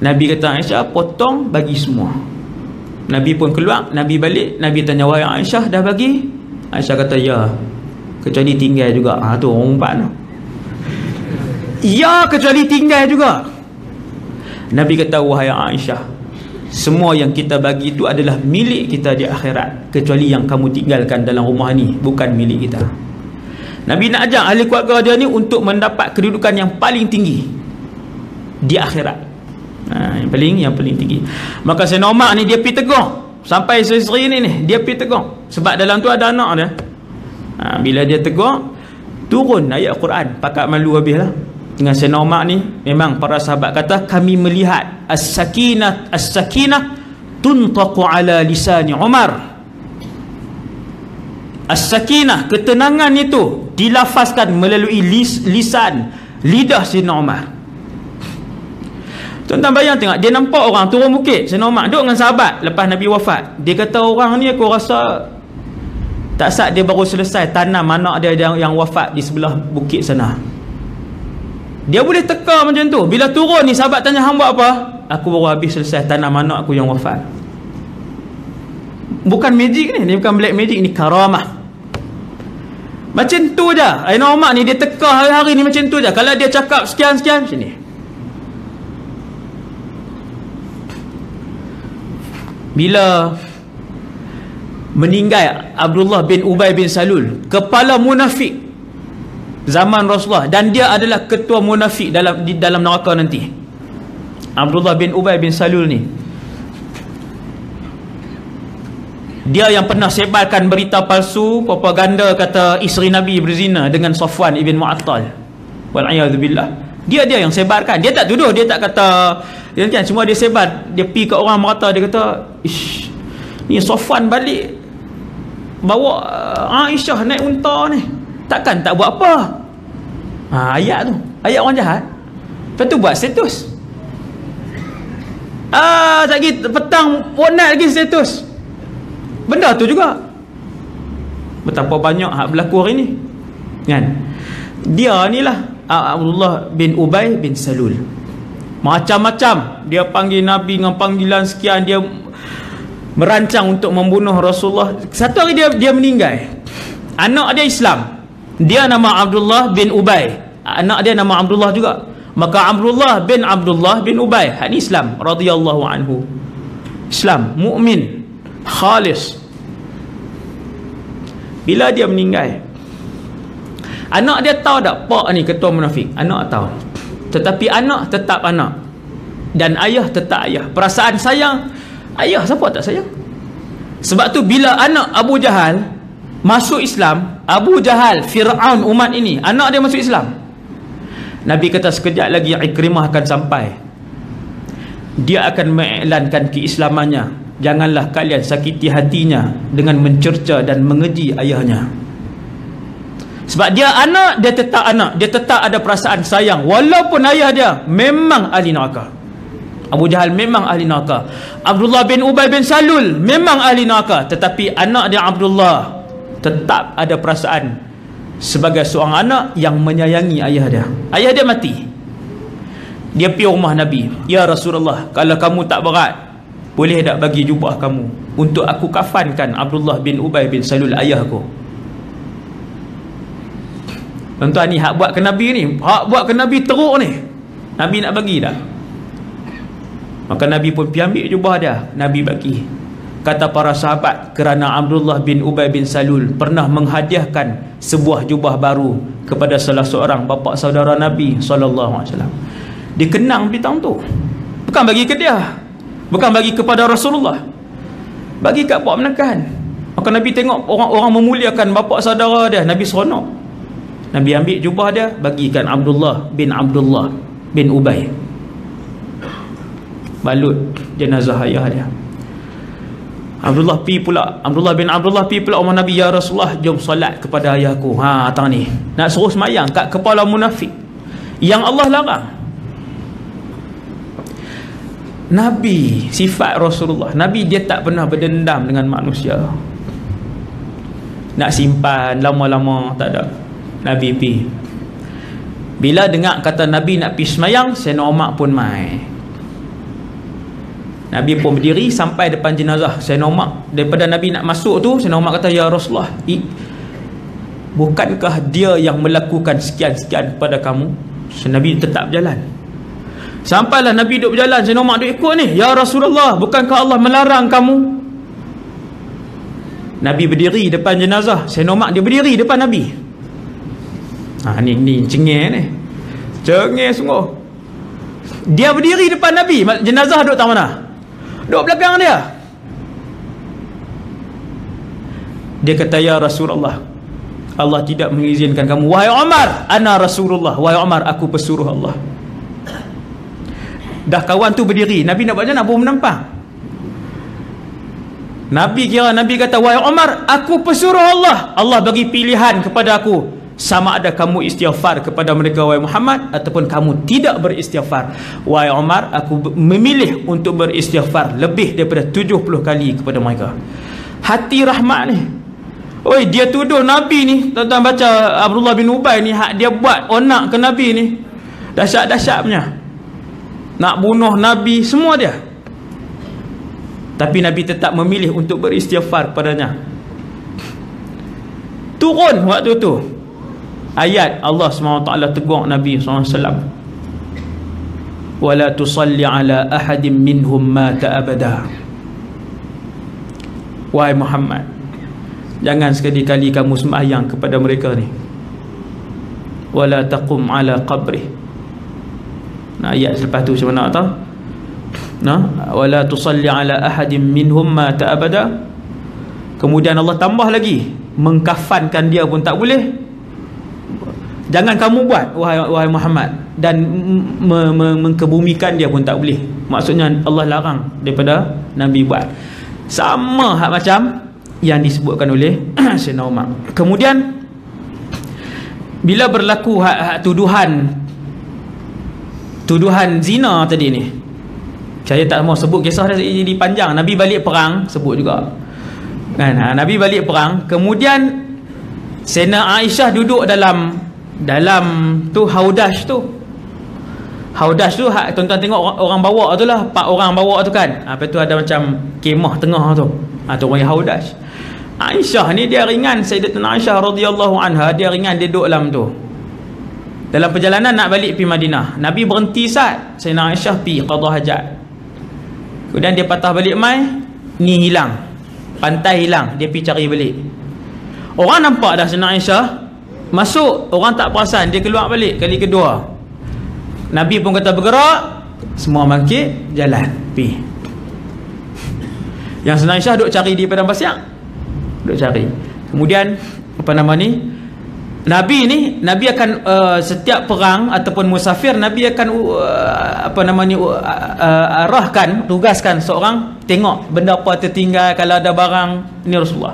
Nabi kata Aisyah, potong bagi semua. Nabi pun keluar, Nabi balik, Nabi tanya, wahai Aisyah, dah bagi? Aisyah kata, ya, kecuali tinggal juga. Tu orang umpat tu. Ya, kecuali tinggal juga. Nabi kata, wahai Aisyah, semua yang kita bagi itu adalah milik kita di akhirat, kecuali yang kamu tinggalkan dalam rumah ni bukan milik kita. Nabi nak ajak ahli keluarga dia ni untuk mendapat kedudukan yang paling tinggi di akhirat. Yang paling tinggi. Maka Sayyidina Umar ni dia pergi tegur sampai isteri ni dia pergi tegur, sebab dalam tu ada anak dia. Bila dia tegur, turun ayat Quran, pakat malu habislah. Dengan Sayyidina Umar ni, memang para sahabat kata, kami melihat as-sakinah tuntaqu ala lisani Umar. As-sakinah, ketenangan itu dilafazkan melalui lidah Sayyidina Umar. Tuan-tuan bayang tengok, dia nampak orang turun bukit, Sayyidina Umar duduk dengan sahabat lepas Nabi wafat. Dia kata, orang ni aku rasa tak sat dia baru selesai tanam anak dia yang wafat di sebelah bukit sana. Dia boleh teka macam tu. Bila turun ni sahabat tanya, hang buat apa? Aku baru habis selesai tanam anak aku yang wafat. Bukan magic ni bukan black magic, ni karamah. Macam tu je Sayyidina Umar ni, dia teka hari-hari ni macam tu je. Kalau dia cakap sekian-sekian macam ni. Bila meninggal Abdullah bin Ubay bin Salul, kepala munafik zaman Rasulullah, dan dia adalah ketua munafik di dalam neraka nanti. Abdullah bin Ubay bin Salul ni, dia yang pernah sebarkan berita palsu, propaganda kata isteri Nabi berzina dengan Safwan ibn Mu'attal. Wal'iyadzubillah. Dia yang sebarkan. Dia tak tuduh, dia tak kata, dia kan, semua dia sebar. Dia pergi ke orang merata, dia kata, ish, ni Safwan balik bawa Aisyah naik unta ni, takkan tak buat apa. Ayat tu, ayat orang jahat. Lepas tu buat status. Tak lagi petang warna lagi status. Benda tu juga. Betapa banyak hak berlaku hari ni, kan? Dia ni lah Abdullah bin Ubay bin Salul. Macam-macam dia panggil Nabi dengan panggilan sekian. Dia merancang untuk membunuh Rasulullah. Satu hari dia meninggal. Anak dia Islam. Dia nama Abdullah bin Ubay. Anak dia nama Abdullah juga. Maka Abdullah bin Ubay, ini Islam radhiyallahu anhu. Islam, mukmin, khalis. Bila dia meninggal, anak dia tahu tak pak ni ketua munafik? Anak tahu. Tetapi anak tetap anak, dan ayah tetap ayah. Perasaan sayang ayah, siapa tak sayang? Sebab tu bila anak Abu Jahal masuk Islam, Abu Jahal, Fir'aun umat ini, anak dia masuk Islam, Nabi kata sekejap lagi Ikrimah akan sampai. Dia akan mengiklankan keislamannya. Janganlah kalian sakiti hatinya dengan mencerca dan mengeji ayahnya. Sebab dia anak, dia tetap anak, dia tetap ada perasaan sayang, walaupun ayah dia memang ahli neraka. Abu Jahal memang ahli neraka. Abdullah bin Ubay bin Salul memang ahli neraka, tetapi anak dia Abdullah tetap ada perasaan sebagai seorang anak yang menyayangi ayah dia. Ayah dia mati, dia pergi rumah Nabi. Ya Rasulullah, kalau kamu tak berat, boleh tak bagi jubah kamu untuk aku kafankan Abdullah bin Ubay bin Salul, ayahku. Tuan-tuan, ni hak buat ke Nabi ni, hak buat ke Nabi teruk ni. Nabi nak bagi tak? Maka Nabi pun pergi ambil jubah dia, Nabi bagi. Kata para sahabat, kerana Abdullah bin Ubay bin Salul pernah menghadiahkan sebuah jubah baru kepada salah seorang bapa saudara Nabi SAW. Dia kenang bintang tu, bukan bagi ke dia, bukan bagi kepada Rasulullah, bagi kat Pak Menekan. Maka Nabi tengok orang-orang memuliakan bapa saudara dia, Nabi seronok. Nabi ambil jubah dia, bagikan Abdullah bin Ubay, balut jenazah ayah dia. Abdullah bin Abdullah pi pula rumah Nabi, ya Rasulullah, jom solat kepada ayahku. Atang ni nak suruh semayang kat kepala munafik yang Allah larang. Nabi, sifat Rasulullah, Nabi dia tak pernah berdendam dengan manusia, nak simpan lama-lama, tak ada. Nabi pi, bila dengar kata Nabi nak pergi semayang, Sayyidina Umar pun mai. Nabi pun berdiri sampai depan jenazah Sayyidina Umar. Daripada Nabi nak masuk tu, Sayyidina Umar kata, ya Rasulullah, bukankah dia yang melakukan sekian-sekian kepada kamu? Nabi tetap berjalan. Sampailah Nabi duduk berjalan, Sayyidina Umar duduk ikut ni, ya Rasulullah, bukankah Allah melarang kamu? Nabi berdiri depan jenazah Sayyidina Umar, dia berdiri depan Nabi. Ni cengeng ni, cengeng sungguh. Dia berdiri depan Nabi, jenazah duduk tak mana? Duduk belakang dia. Dia kata, ya Rasulullah, Allah tidak mengizinkan kamu. Wahai Umar, ana Rasulullah, wahai Umar, aku pesuruh Allah. Dah kawan tu berdiri, Nabi nak buat macam nak pun menampang. Nabi kata, wahai Umar, aku pesuruh Allah. Allah bagi pilihan kepada aku, sama ada kamu istighfar kepada mereka wahai Muhammad, ataupun kamu tidak beristighfar. Wahai Umar, aku memilih untuk beristighfar lebih daripada 70 kali kepada mereka. Hati rahmat ni. Oi, dia tuduh Nabi ni, tuan-tuan baca Abdullah bin Ubay ni, hak dia buat onak ke Nabi ni, dahsyat-dahsyat punya, nak bunuh Nabi, semua dia. Tapi Nabi tetap memilih untuk beristighfar padanya. Turun waktu tu ayat Allah SWT tegur Nabi SAW, wala tusalli ala ahadin minhum mata abada. Wahai Muhammad, jangan sekali-kali kamu sembahyang kepada mereka ni. Wala taqum ala qabri. Nah, ayat selepas tu macam mana tahu? Wala tusalli ala ahadin minhum mata abada. Kemudian Allah tambah lagi, mengkafankan dia pun tak boleh. Jangan kamu buat wahai Muhammad, dan mengkebumikan dia pun tak boleh. Maksudnya Allah larang daripada Nabi buat. Sama hak macam yang disebutkan oleh Sayyidina Umar. Kemudian bila berlaku tuduhan zina tadi ni, saya tak mau sebut kisah dia jadi panjang. Nabi balik perang, sebut juga kan, Nabi balik perang. Kemudian Sayyidina Aisyah duduk dalam tu haudash tu. Haudash tu tuan-tuan tengok orang bawa tu lah, 4 orang bawa tu kan. Lepas tu ada macam kemah tengah tu. Tu orang haudash. Aisyah ni dia ringan, Sayyidatina Aisyah radhiyallahu anha, dia ringan, dia duduk dalam tu. Dalam perjalanan nak balik pergi Madinah, Nabi berhenti saat Sayyidina Aisyah pergi qada hajat. Kemudian dia patah balik mai, ni hilang, pantai hilang, dia pergi cari balik. Orang nampak dah Sayyidina Aisyah masuk, orang tak perasan, dia keluar balik kali kedua. Nabi pun kata bergerak, semua bangkit, jalan, pergi. Yang Sayyidina Aisyah duk cari di padang pasir, duk cari. Kemudian Nabi akan setiap perang ataupun musafir, Nabi akan arahkan, tugaskan seorang tengok benda apa tertinggal, kalau ada barang. Ini Rasulullah.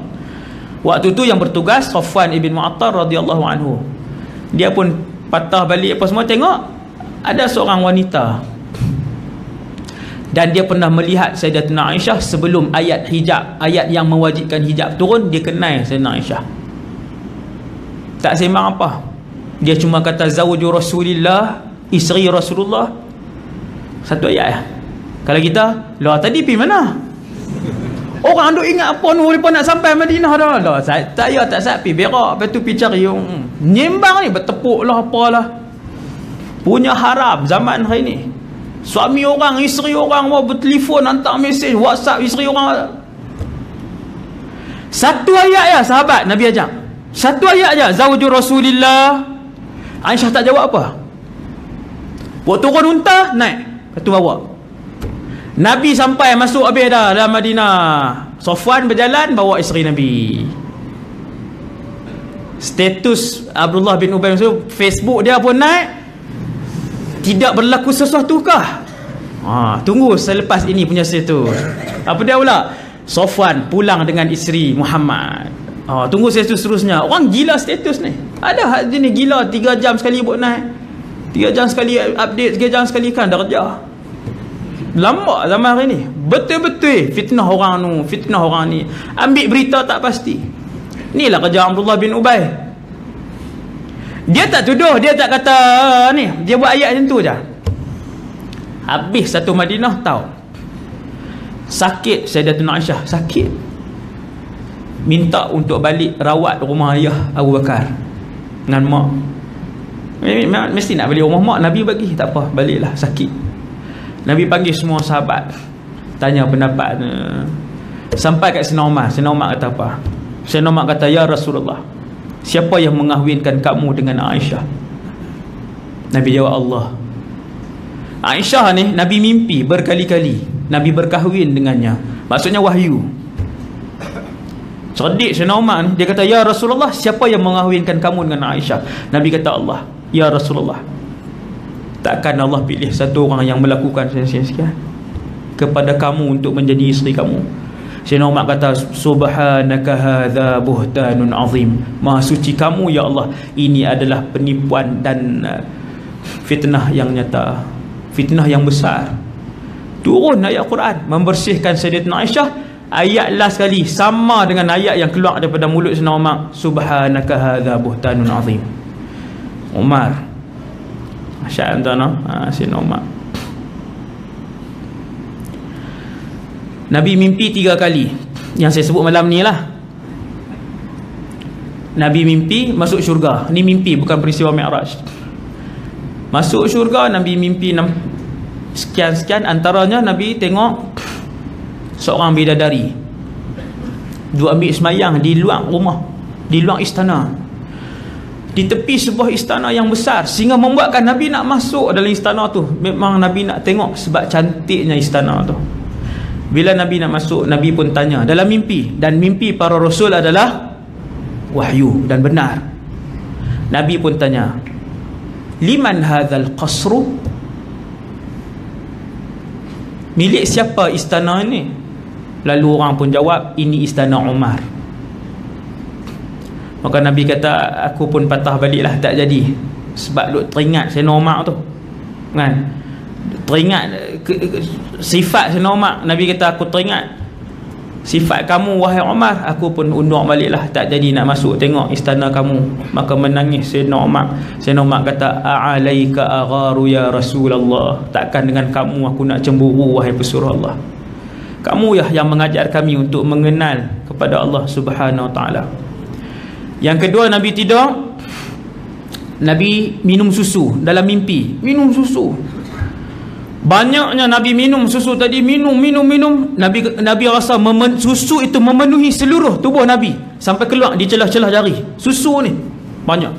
Waktu tu yang bertugas Safwan ibn Mu'attar radhiyallahu anhu. Dia pun patah balik apa semua, tengok ada seorang wanita, dan dia pernah melihat Sayyidatina Aisyah sebelum ayat hijab, ayat yang mewajibkan hijab turun. Dia kenal Sayyidatina Aisyah, tak sembang apa, dia cuma kata zawju Rasulillah, isteri Rasulullah, satu ayat. Kalau kita lah tadi pergi mana? Orang duk ingat apa ni, mereka nak sampai Madinah dah. Tak sapi berak, lepas tu pergi cari nyembang ni, bertepuk lah apalah. Punya haram zaman hari ni. Suami orang, isteri orang mau bertelefon, hantar mesej WhatsApp isteri orang. Satu ayat ya sahabat Nabi ajak. Satu ayat aja, zawju Rasulillah. Aisyah tak jawab apa. Buat turun unta, naik satu bawa. Nabi sampai masuk habis dah dalam Madinah. Safwan berjalan bawa isteri Nabi. Status Abdullah bin Ubay Mas'ud, Facebook dia pun naik. Tidak berlaku sesuatu kah? Tunggu selepas ini punya status. Apa dia pula? Safwan pulang dengan isteri Muhammad. Tunggu status seterusnya. Orang gila status ni. Ada jenis gila 3 jam sekali buat naik, 3 jam sekali update, 3 jam sekali kan dah kerja. Lama zaman hari ni. Betul-betul fitnah orang tu, fitnah orang ni. Ambil berita tak pasti. Inilah kerja Abdullah bin Ubay. Dia tak tuduh, dia tak kata ni, dia buat ayat macam tu je. Habis satu Madinah tahu. Sakit Sayyidatuna Aisyah, sakit. Minta untuk balik rawat rumah ayah Abu Bakar dengan mak. Mesti nak balik rumah mak, Nabi bagi, tak apa, baliklah, sakit. Nabi panggil semua sahabat, tanya pendapat. Sampai kat Sayyidina Umar. Sayyidina Umar kata apa? Sayyidina Umar kata, ya Rasulullah, siapa yang mengahwinkan kamu dengan Aisyah? Nabi jawab, Allah. Aisyah ni Nabi mimpi berkali-kali Nabi berkahwin dengannya. Maksudnya wahyu. Cerdik Sayyidina Umar ni, dia kata, ya Rasulullah, siapa yang mengahwinkan kamu dengan Aisyah? Nabi kata, Allah. Ya Rasulullah, takkan Allah pilih satu orang yang melakukan sekian kepada kamu untuk menjadi isteri kamu? Sayyidina Umar kata, subhanaka hadza buhtanun azim. Maha suci kamu ya Allah, ini adalah penipuan dan fitnah yang nyata, fitnah yang besar. Turun ayat Quran membersihkan Sayyidatina Aisyah. Ayat last sekali sama dengan ayat yang keluar daripada mulut Sayyidina Umar, subhanaka hadza buhtanun azim. Umar, asyik tuan, Sayyidina Umar. Nabi mimpi 3 kali yang saya sebut malam ni lah. Nabi mimpi masuk syurga. Ni mimpi, bukan peristiwa Mi'raj. Masuk syurga, Nabi mimpi sekian-sekian. Antaranya Nabi tengok seorang bidadari duk ambil semayang di luar rumah, di luar istana, di tepi sebuah istana yang besar, sehingga membuatkan Nabi nak masuk dalam istana tu. Memang Nabi nak tengok sebab cantiknya istana tu. Bila Nabi nak masuk, Nabi pun tanya dalam mimpi, dan mimpi para rasul adalah wahyu dan benar. Nabi pun tanya, liman hadzal qasru? Milik siapa istana ini? Lalu orang pun jawab, ini istana Umar. Maka Nabi kata, aku pun patah baliklah, tak jadi. Sebab duk teringat Sayyidina Umar tu, kan? Teringat sifat Sayyidina Umar. Nabi kata, aku teringat sifat kamu wahai Umar, aku pun undur baliklah, tak jadi nak masuk tengok istana kamu. Maka menangis Sayyidina Umar. Sayyidina Umar kata, a'alaika agharu ya Rasulullah, takkan dengan kamu aku nak cemburu wahai pesuruh Allah. Kamu yang mengajar kami untuk mengenal kepada Allah Subhanahu Wa Taala. Yang kedua, Nabi tidur, Nabi minum susu dalam mimpi. Minum susu. Banyaknya Nabi minum susu tadi, minum. Nabi rasa susu itu memenuhi seluruh tubuh Nabi sampai keluar di celah-celah jari. Susu ni banyak.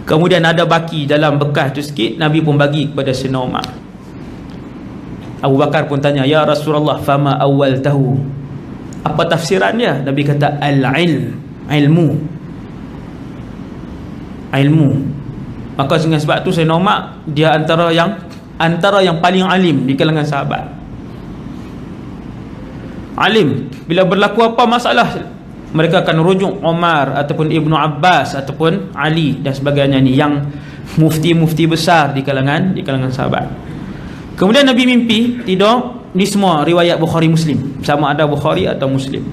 Kemudian ada baki dalam bekas tu sikit, Nabi pun bagi kepada Sayyidina Umar. Abu Bakar pun tanya, ya Rasulullah, fama awal tahu? Apa tafsiran dia? Nabi kata, ilmu. Maka dengan sebab tu Sayyidina Umar, dia antara yang paling alim di kalangan sahabat. Alim. Bila berlaku apa masalah, mereka akan rujuk Umar ataupun Ibnu Abbas ataupun Ali dan sebagainya ni, yang mufti-mufti besar di kalangan sahabat. Kemudian Nabi mimpi tidur. Ni semua riwayat Bukhari Muslim, sama ada Bukhari atau Muslim.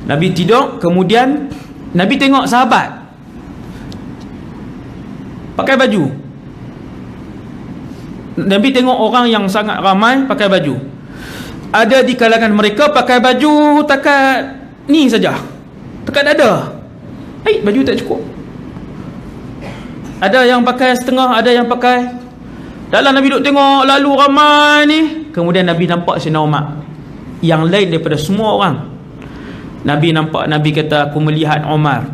Nabi tidur, kemudian Nabi tengok sahabat pakai baju. Nabi tengok orang yang sangat ramai pakai baju. Ada di kalangan mereka pakai baju takat ni saja, takat dada. Baju tak cukup. Ada yang pakai setengah, ada yang pakai. Dalam Nabi duduk tengok lalu ramai ni, kemudian Nabi nampak Sayyidina Umar yang lain daripada semua orang. Nabi nampak, Nabi kata, aku melihat Umar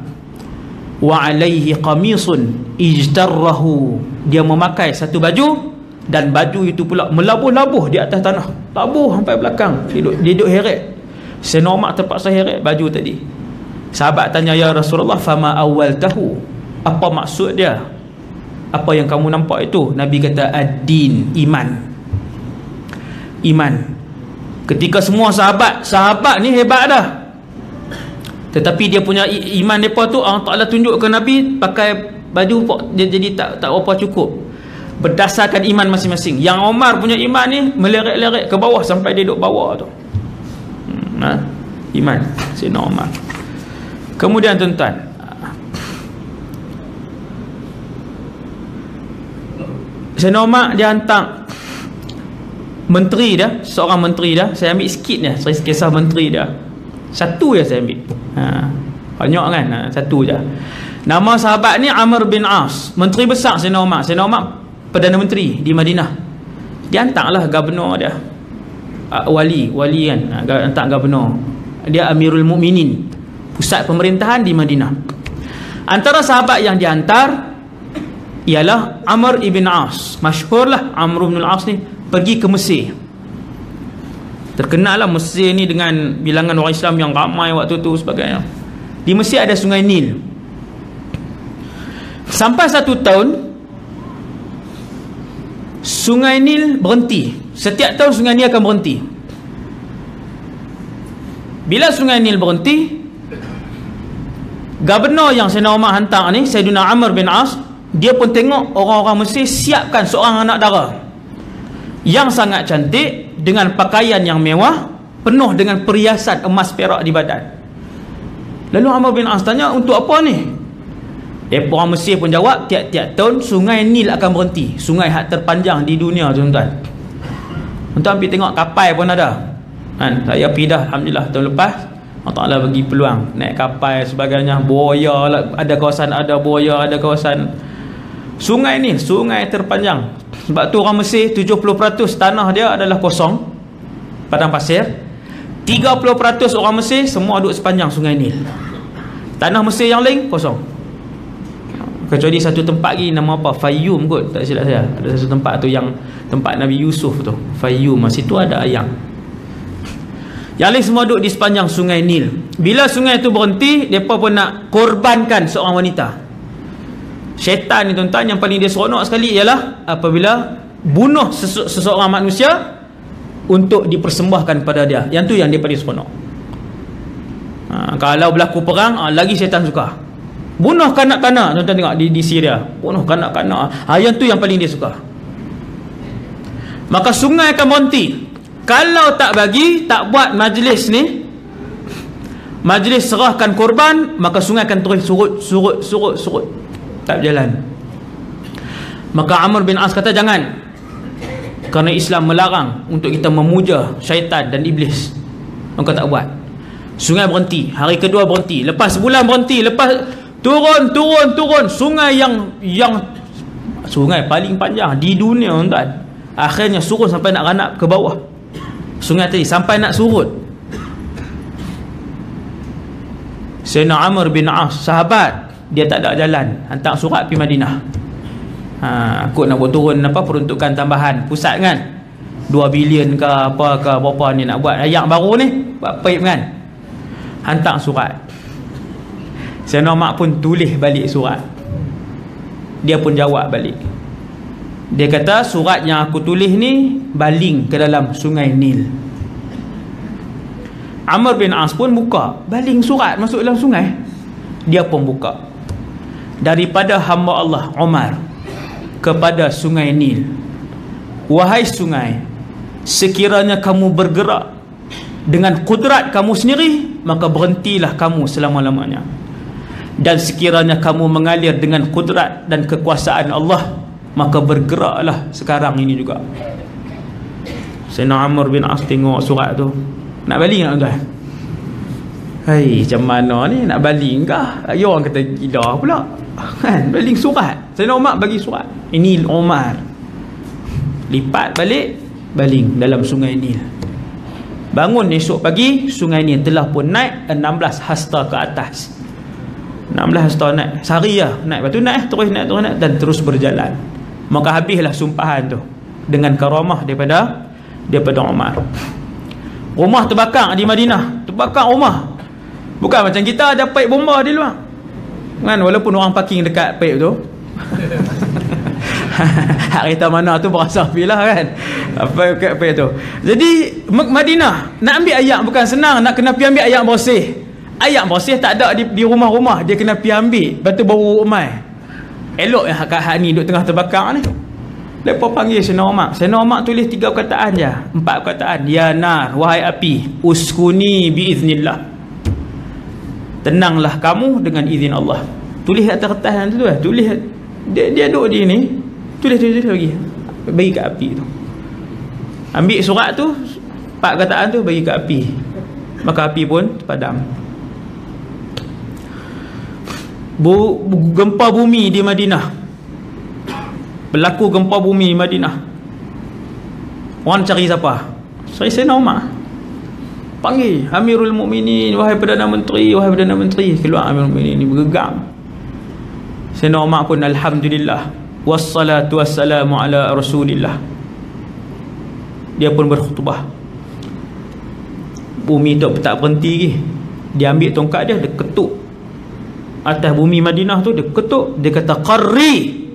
wa alaihi qamisun ijtarrahu, dia memakai satu baju, dan baju itu pula melabuh-labuh di atas tanah, labuh sampai belakang, duduk heret. Sayyidina Umar terpaksa heret baju tadi. Sahabat tanya, ya Rasulullah, fama awwaltahu, apa maksud dia, apa yang kamu nampak itu? Nabi kata, ad-din, iman. Iman. Ketika semua sahabat ni hebat dah, tetapi dia punya iman mereka tu Allah Ta'ala tunjuk ke Nabi pakai baju dia jadi tak apa cukup, berdasarkan iman masing-masing. Yang Umar punya iman ni meleret-leret ke bawah sampai dia duduk bawah tu. Iman Sayyidina Umar. Kemudian tuan-tuan, Sayyidina Umar dia hantar menteri dia, seorang menteri dia, saya ambil sikit dia, saya kisah menteri dia. Satu je saya ambil. Banyak kan? Satu je. Nama sahabat ni Amr bin As, menteri besar Sayyidina Umar. Sayyidina Umar Perdana Menteri di Madinah. Dia hantarlah gubernur dia, wali kan, hantar gubernur. Dia Amirul Mukminin, pusat pemerintahan di Madinah. Antara sahabat yang dihantar ialah Amr ibn As. Masyhurlah Amr ibn As ni pergi ke Mesir. Terkenal lah Mesir ni dengan bilangan orang Islam yang ramai waktu tu sebagainya. Di Mesir ada Sungai Nil. Sampai 1 tahun Sungai Nil berhenti. Setiap tahun Sungai Nil akan berhenti. Bila Sungai Nil berhenti, gubernur yang Sayyidina Umar hantar ni, Sayyidina Amr bin As, dia pun tengok orang-orang Mesir siapkan seorang anak dara yang sangat cantik, dengan pakaian yang mewah, penuh dengan perhiasan emas perak di badan. Lalu Amr bin As tanya, untuk apa ni? Orang Mesir pun jawab, tiap-tiap tahun Sungai Nil akan berhenti. Sungai hak terpanjang di dunia, tuan-tuan. Tuan-tuan pergi tengok kapal pun ada kan? Saya pergi dah, alhamdulillah, tahun lepas Allah Ta'ala bagi peluang naik kapal sebagainya. Buaya lah, ada kawasan ada buaya, ada kawasan. Sungai ni sungai terpanjang. Sebab tu orang Mesir 70% tanah dia adalah kosong, padang pasir. 30% orang Mesir semua duduk sepanjang Sungai Nil. Tanah Mesir yang lain kosong, kecuali satu tempat lagi, nama apa, Fayyum kot, tak silap saya. Ada satu tempat tu yang tempat Nabi Yusuf tu, Fayyum, situ ada ayam. Yang lain semua duduk di sepanjang Sungai Nil. Bila sungai tu berhenti, mereka pun nak korbankan seorang wanita. Syaitan ni tuan-tuan, yang paling dia seronok sekali ialah apabila bunuh seseorang manusia untuk dipersembahkan pada dia. Yang tu yang dia paling seronok. Kalau berlaku perang, lagi syaitan suka. Bunuh kanak-kanak, tuan-tuan tengok di Syria, bunuh kanak-kanak. Yang tu yang paling dia suka. Maka sungai akan berhenti. Kalau tak bagi, tak buat majlis ni, majlis serahkan korban, maka sungai akan terus surut, tak berjalan. Maka Amr bin As kata, jangan, kerana Islam melarang untuk kita memuja syaitan dan iblis. Maka tak buat. Sungai berhenti, hari kedua berhenti, lepas sebulan berhenti, lepas turun. Sungai yang sungai paling panjang di dunia, tuan-tuan, akhirnya surut sampai nak ranap ke bawah. Sungai tadi sampai nak surut. Sayyidina Amr bin As, sahabat, dia tak ada jalan, hantar surat pergi Madinah. Kot nak buat turun peruntukan tambahan pusat kan, 2 bilion ke apa ke berapa ni nak buat ayak baru ni, buat paip kan, hantar surat. Sayyidina Umar pun tulis balik surat. Dia pun jawab balik. Dia kata, surat yang aku tulis ni baling ke dalam Sungai Nil. Amr bin As pun buka, baling surat masuk dalam sungai. Dia pun buka. Daripada hamba Allah Umar kepada Sungai Nil. Wahai sungai, sekiranya kamu bergerak dengan kudrat kamu sendiri, maka berhentilah kamu selama-lamanya. Dan sekiranya kamu mengalir dengan kudrat dan kekuasaan Allah, maka bergeraklah sekarang ini juga. Sayyidina Amr bin As tengok surat tu, nak baling tak tuan? Hai, macam mana ni, nak baling kah? Ya, orang kata gila pula kan, baling surat. Sayyidina Umar bagi surat. Ini Umar lipat balik, baling dalam Sungai Nil. Bangun esok pagi, sungai ni telah pun naik 16 hasta ke atas. 16 hasta naik. Sehari lah naik. Lepas tu naik, terus naik dan terus berjalan. Maka habislah sumpahan tu dengan karamah daripada Umar. Rumah terbakar di Madinah. Terbakar rumah. Bukan macam kita ada paip bomba di luar. Kan, walaupun orang parking dekat paip tu. Hak kereta mana tu berasa pilah kan. Apa kat paip tu. Jadi Madinah nak ambil air bukan senang, nak kena pergi ambil air bersih. Air bersih tak ada di rumah-rumah, dia kena pergi ambil. Lepas tu baru umai. Elok yang hak ni duduk tengah terbakar ni. Lepas panggil Sayyidina Umar tulis 3 perkataan je, 4 perkataan. Ya nar, wahai api, uskuni biiznillah. Tenanglah kamu dengan izin Allah. Tulis atas kertas tu, tulis dia duduk di ni, tulis lagi. Bagi kat api tu. Ambil surat tu, 4 perkataan tu bagi kat api. Maka api pun padam. Gempa bumi di Madinah. Berlaku gempa bumi di Madinah. Orang cari siapa? Cari Sayyidina Umar. Panggil Amirul Mukminin, wahai Perdana Menteri, wahai Perdana Menteri. Keluar Amirul Mukminin ni bergegang. Sayyidina Umar pun alhamdulillah wassalatu wassalamu ala Rasulillah. Dia pun berkhutbah. Bumi tu tak berhenti lagi. Dia ambil tongkat dia ketuk atas bumi Madinah tu, dia ketuk, dia kata qarri,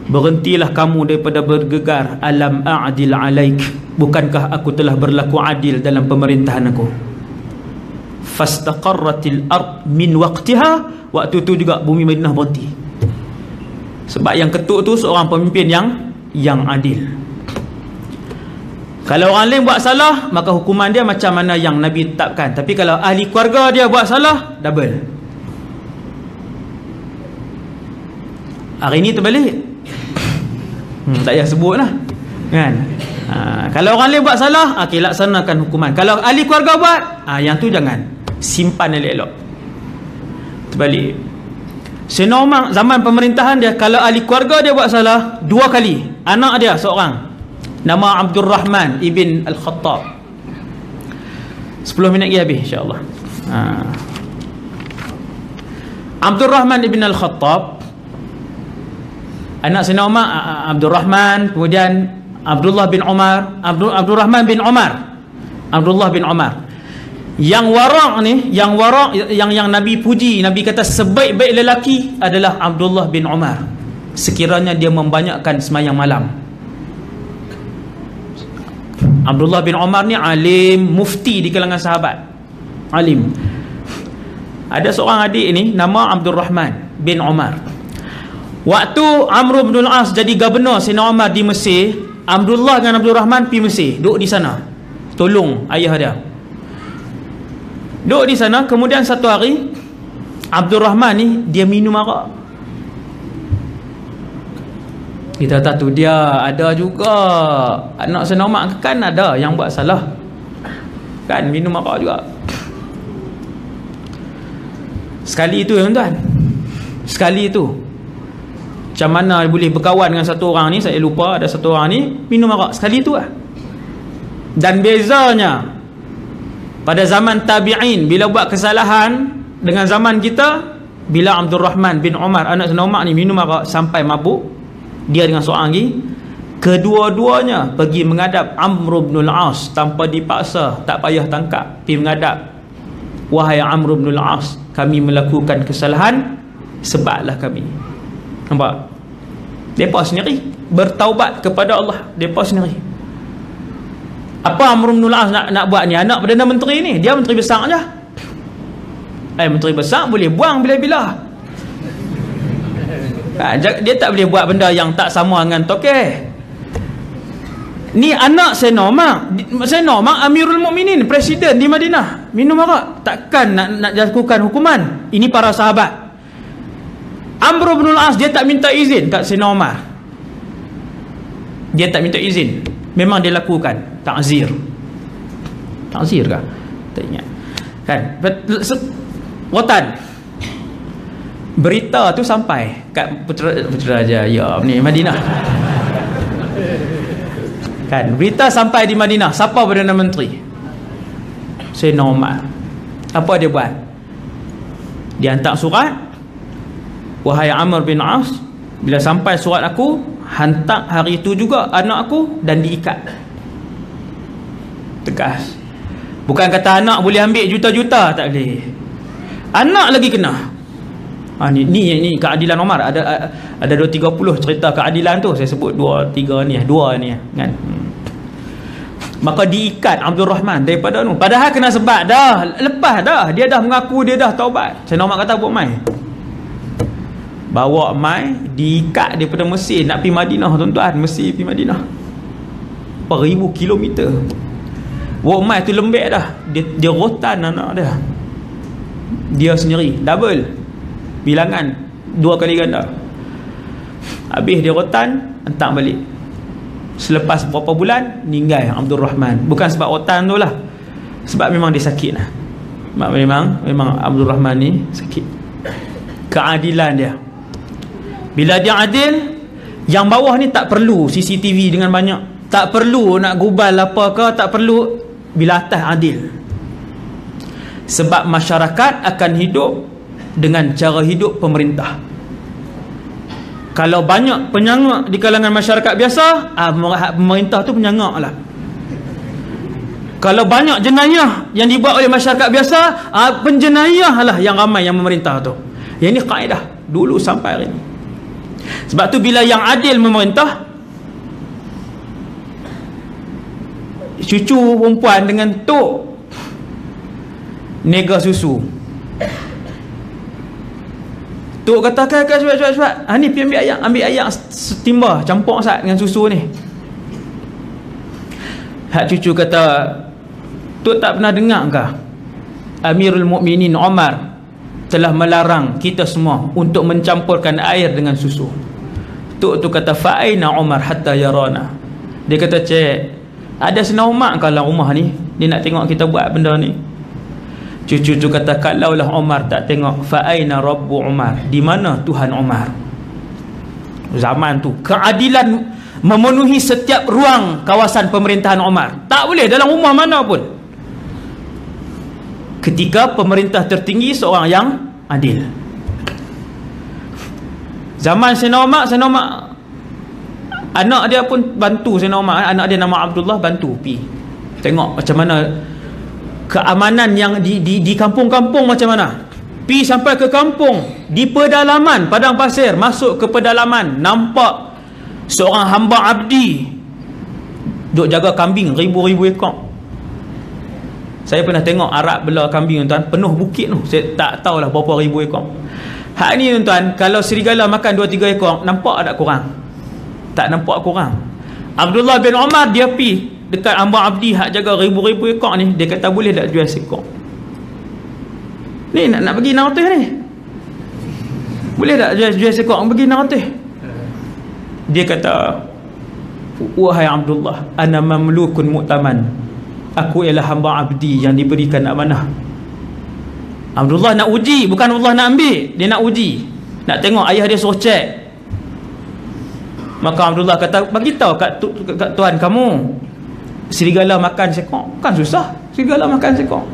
berhentilah kamu daripada bergegar. Alam a'dil alaik, bukankah aku telah berlaku adil dalam pemerintahan aku? Fastaqarratil ard min waqtiha, waktu tu juga bumi Madinah berhenti. Sebab yang ketuk tu seorang pemimpin yang adil. Kalau orang lain buat salah, maka hukuman dia macam mana yang Nabi tetapkan. Tapi kalau ahli keluarga dia buat salah, double. Hari ni terbalik. Tak payah sebut lah kan. Kalau orang lain buat salah, okey, laksanakan hukuman. Kalau ahli keluarga buat, yang tu jangan, simpan elok-elok. Terbalik. Sayyidina Umar zaman pemerintahan dia, kalau ahli keluarga dia buat salah 2 kali, anak dia seorang nama Abdul Rahman ibn Al-Khattab. 10 minit lagi habis insya-Allah. Abdul Rahman ibn Al-Khattab, anak Sayyidina Umar, Abdul Rahman, kemudian Abdullah bin Umar, Abdul Rahman bin Umar, Abdullah bin Umar. Yang warak ni, yang Nabi puji, Nabi kata sebaik-baik lelaki adalah Abdullah bin Umar, sekiranya dia membanyakkan semayang malam. Abdullah bin Umar ni alim, mufti di kalangan sahabat, alim. Ada seorang adik ni nama Abdul Rahman bin Umar. Waktu Amr bin al-As jadi gubernur Sayyidina Umar di Mesir, Abdullah dengan Abdul Rahman pergi Mesir, duduk di sana tolong ayah dia. Duduk di sana, kemudian satu hari Abdul Rahman ni dia minum arak. Kita tahu dia ada juga anak Sayyidina Umar, kan ada yang buat salah kan, minum arak juga. Sekali itu tuan-tuan, sekali itu. Macam mana boleh berkawan dengan satu orang ni, saya lupa, ada satu orang ni minum arak sekali tu lah. Dan bezanya pada zaman tabi'in bila buat kesalahan dengan zaman kita, bila Abdul Rahman bin Umar anak Sayyidina Umar ni minum arak sampai mabuk, dia dengan seorang lagi, kedua-duanya pergi menghadap Amr bin al-As tanpa dipaksa, tak payah tangkap, pergi menghadap. Wahai Amr bin al-As, kami melakukan kesalahan, sebablah kami. Nampak? Mereka sendiri bertaubat kepada Allah, mereka sendiri. Apa Amr bin al-As nak buat ni? Anak Perdana Menteri ni, dia menteri besar je. Menteri besar boleh buang bila-bila. Dia tak boleh buat benda yang tak sama dengan tokeh. Ni anak Sayyidina Umar Amirul Mukminin, presiden di Madinah, minum arak, takkan nak lakukan hukuman. Ini para sahabat. Amr bin al-As dia tak minta izin kat Sayyidina Umar. Dia tak minta izin, memang dia lakukan. Ta'zir kah? Tak ingat kan. Rotan berita tu sampai kat Putrajaya ni Madinah. Kan, berita sampai di Madinah. Siapa Perdana Menteri? Sayyidina Umar. Apa dia buat? Dia hantar surat, wahai Amr bin As, bila sampai surat aku, hantar hari itu juga anak aku dan diikat. Tegas. Bukan kata anak boleh ambil juta-juta, tak boleh. Anak lagi kena. Ni keadilan Umar. Ada 230 cerita keadilan tu. Saya sebut 2 ni kan. Maka diikat Abdul Rahman daripada tu. Padahal kena sebab dah, lepas dah, dia dah mengaku dia dah taubat. Saya nak kata buat mai. Bawa mai, diikat daripada Mesir nak pergi Madinah, tuan-tuan. Mesir pergi Madinah. Berapa ribu kilometer. Bawa mai tu lembek dah. Dia rotan anak dia. Dia sendiri double bilangan, 2 kali ganda. Habis dia rotan, hantar balik. Selepas beberapa bulan, meninggal Abdul Rahman. Bukan sebab rotan tu lah, sebab memang dia sakit lah. Memang Abdul Rahman ni sakit. Keadilan dia, bila dia adil, yang bawah ni tak perlu CCTV dengan banyak, tak perlu nak gubal apa ke, tak perlu. Bila atas adil, sebab masyarakat akan hidup dengan cara hidup pemerintah. Kalau banyak penyangak di kalangan masyarakat biasa, pemerintah tu penyangak lah. Kalau banyak jenayah yang dibuat oleh masyarakat biasa, penjenayah lah yang ramai yang memerintah tu. Yang ni kaedah dulu sampai hari ni. Sebab tu bila yang adil memerintah, cucu perempuan dengan tok nega susu, tok kata kan cepat. Ni pergi ambil ayak setimba, campur sat dengan susu ni. Hak cucu kata, tok tak pernah dengar ke Amirul Mukminin Umar telah melarang kita semua untuk mencampurkan air dengan susu. Tok tu kata, fa'aina Umar hatta yarana. Dia kata, cik, ada Sayyidina Umar kalau rumah ni, dia nak tengok kita buat benda ni. Cucu tu kata, kalaulah Umar tak tengok, fa'aina Rabbu Umar, di mana Tuhan Umar? Zaman tu keadilan memenuhi setiap ruang kawasan pemerintahan Umar. Tak boleh dalam rumah mana pun. Ketika pemerintah tertinggi seorang yang adil. Zaman Sayyidina Umar, anak dia pun bantu Sayyidina Umar. Anak dia nama Abdullah, bantu pi tengok macam mana keamanan yang di kampung-kampung macam mana. Pi sampai ke kampung, di pedalaman padang pasir, masuk ke pedalaman, nampak seorang hamba abdi duk jaga kambing ribu-ribu ekor. Saya pernah tengok Arab bela kambing, tuan, penuh bukit tu. Saya tak tahulah berapa ribu ekor. Hak ni, tuan, kalau serigala makan 2-3 ekor, nampak tak kurang? Tak nampak kurang. Abdullah bin Umar dia pi dekat hamba abdi hak jaga ribu-ribu ekor ni, dia kata boleh tak jual sekor ni, nak bagi 600 ni, boleh tak jual sekor bagi 600? Dia kata, wahai Abdullah, ana mamlukun mu'taman, aku ialah hamba abdi yang diberikan amanah. Abdullah nak uji, bukan Allah nak ambil, dia nak uji, nak tengok ayah dia suruh cek. Maka Abdullah kata, bagi tahu kat tuan kamu, serigala makan sekor, kan susah serigala makan sekor.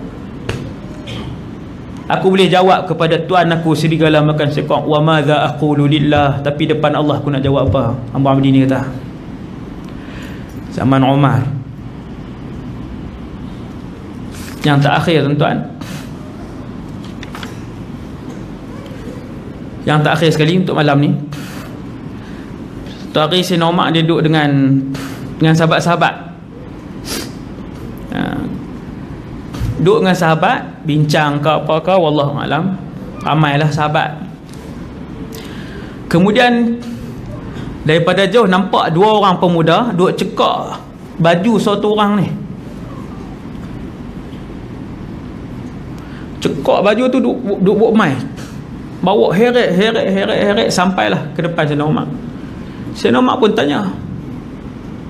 Aku boleh jawab kepada tuan aku, serigala makan sekor. Wa madza aqulu lillah, tapi depan Allah aku nak jawab apa? Hamba abdi ni kata. Zaman Umar. Yang terakhir, tuan-tuan, yang terakhir sekali untuk malam ni, tu hari Sayyidina Umar dia duduk dengan sahabat-sahabat. Duduk dengan sahabat, bincang ke apa ke, wallahu alam, ramailah sahabat. Kemudian daripada jauh nampak 2 orang pemuda duduk cekak baju satu orang ni. Cekak baju tu duduk buat mai, bawa heret sampailah ke depan Sayyidina Umar. Sayyidina Umar pun tanya,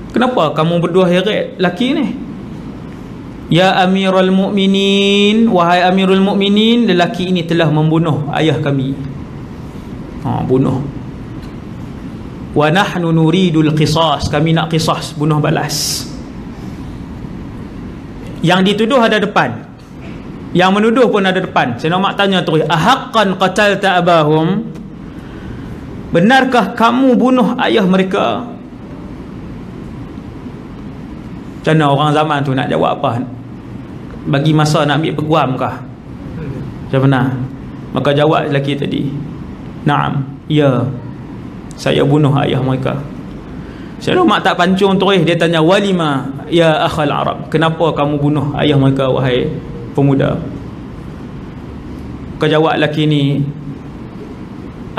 kenapa kamu berdua heret laki ni? Ya Amirul Mukminin, wahai Amirul Mukminin, lelaki ini telah membunuh ayah kami. Bunuh. wa nahnu nuridul qisas, kami nak qisas, bunuh balas. Yang dituduh ada depan, yang menuduh pun ada depan. Sayyidina Umar tanya terus, ahaqqan qatalta abahum, benarkah kamu bunuh ayah mereka? Macam mana orang zaman tu nak jawab apa? Bagi masa nak ambil peguam kah? Macam mana? Maka jawab lelaki tadi, na'am, ya, saya bunuh ayah mereka. Sayyidina Umar tak pancung terus, dia tanya, walima ya akhal Arab, kenapa kamu bunuh ayah mereka wahai pemuda? Kau jawab lelaki ni,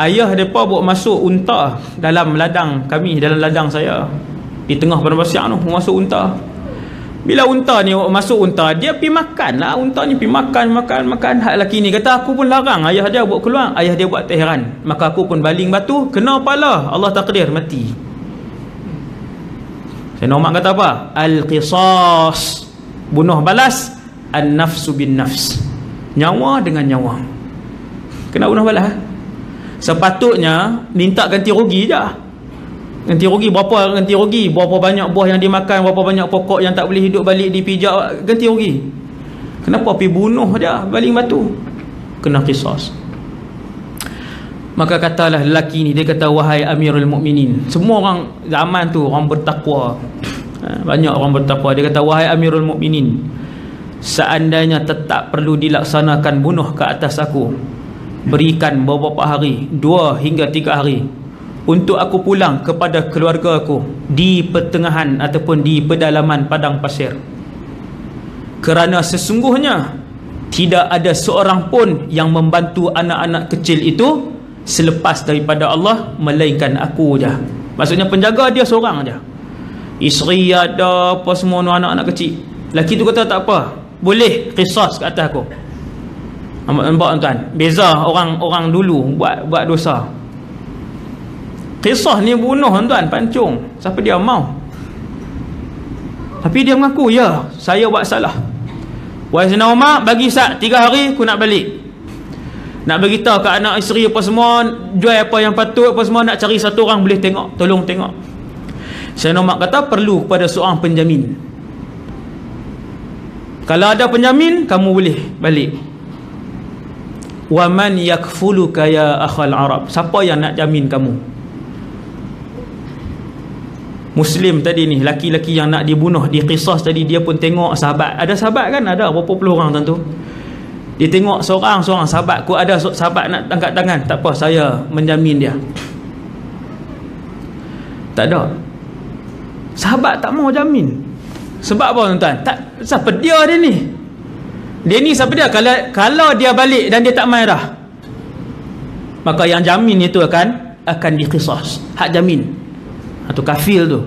ayah mereka bawa masuk unta dalam ladang kami, dalam ladang saya di tengah padang pasir tu, masuk unta. Bila unta ni masuk unta, dia pergi makan lah, unta ni pergi makan. Hak lelaki ni kata, aku pun larang ayah dia buat keluar, ayah dia buat teheran, maka aku pun baling batu, kena pala, Allah takdir mati. Sayyidina Umar kata apa? Al-qisas, bunuh balas, an-nafsu bin nafs, nyawa dengan nyawa. Kena bunuh balas. Sepatutnya minta ganti rugi je. Ganti rugi berapa? Ganti rugi berapa banyak buah yang dimakan, berapa banyak pokok yang tak boleh hidup balik dipijak, ganti rugi. Kenapa pergi bunuh je, baling batu? Kena qisas. Maka katalah lelaki ni, dia kata, wahai Amirul Mukminin, semua orang zaman tu orang bertakwa, banyak orang bertakwa. Dia kata, wahai Amirul Mukminin, seandainya tetap perlu dilaksanakan bunuh ke atas aku, berikan beberapa hari, 2 hingga 3 hari, untuk aku pulang kepada keluarga aku di pertengahan ataupun di pedalaman padang pasir. Kerana sesungguhnya tidak ada seorang pun yang membantu anak-anak kecil itu selepas daripada Allah, melainkan aku je. Maksudnya penjaga dia seorang je, isteri ada, apa semua anak-anak kecil. Lelaki tu kata, tak apa, boleh qisas ke atas aku. Nampak tuan, beza orang dulu buat dosa. Qisas ni bunuh tuan, pancung. Siapa dia mau? Tapi dia mengaku, ya, saya buat salah. Wahai Sayyidina Umar, bagi 3 hari aku nak balik. Nak beritahu ke anak isteri apa semua, jual apa yang patut apa semua, nak cari satu orang boleh tengok, tolong tengok. Sayyidina Umar kata, perlu kepada seorang penjamin. Kalau ada penjamin, kamu boleh balik. Wa man yakfuluka ya akhal Arab, siapa yang nak jamin kamu? Muslim tadi ni, laki-laki yang nak dibunuh, diqisas tadi, dia pun tengok sahabat. Ada sahabat kan, ada berapa puluh orang tentu. Dia tengok seorang sahabat, ku ada sahabat nak angkat tangan, tak apa, saya menjamin dia. Tak ada. Sahabat tak mau jamin. Sebab apa tuan-tuan? Tak, siapa dia ni? Dia ni siapa dia? Kalau dia balik dan dia tak mai dah, maka yang jamin itu akan diqisas. Hak jamin atau kafil tu.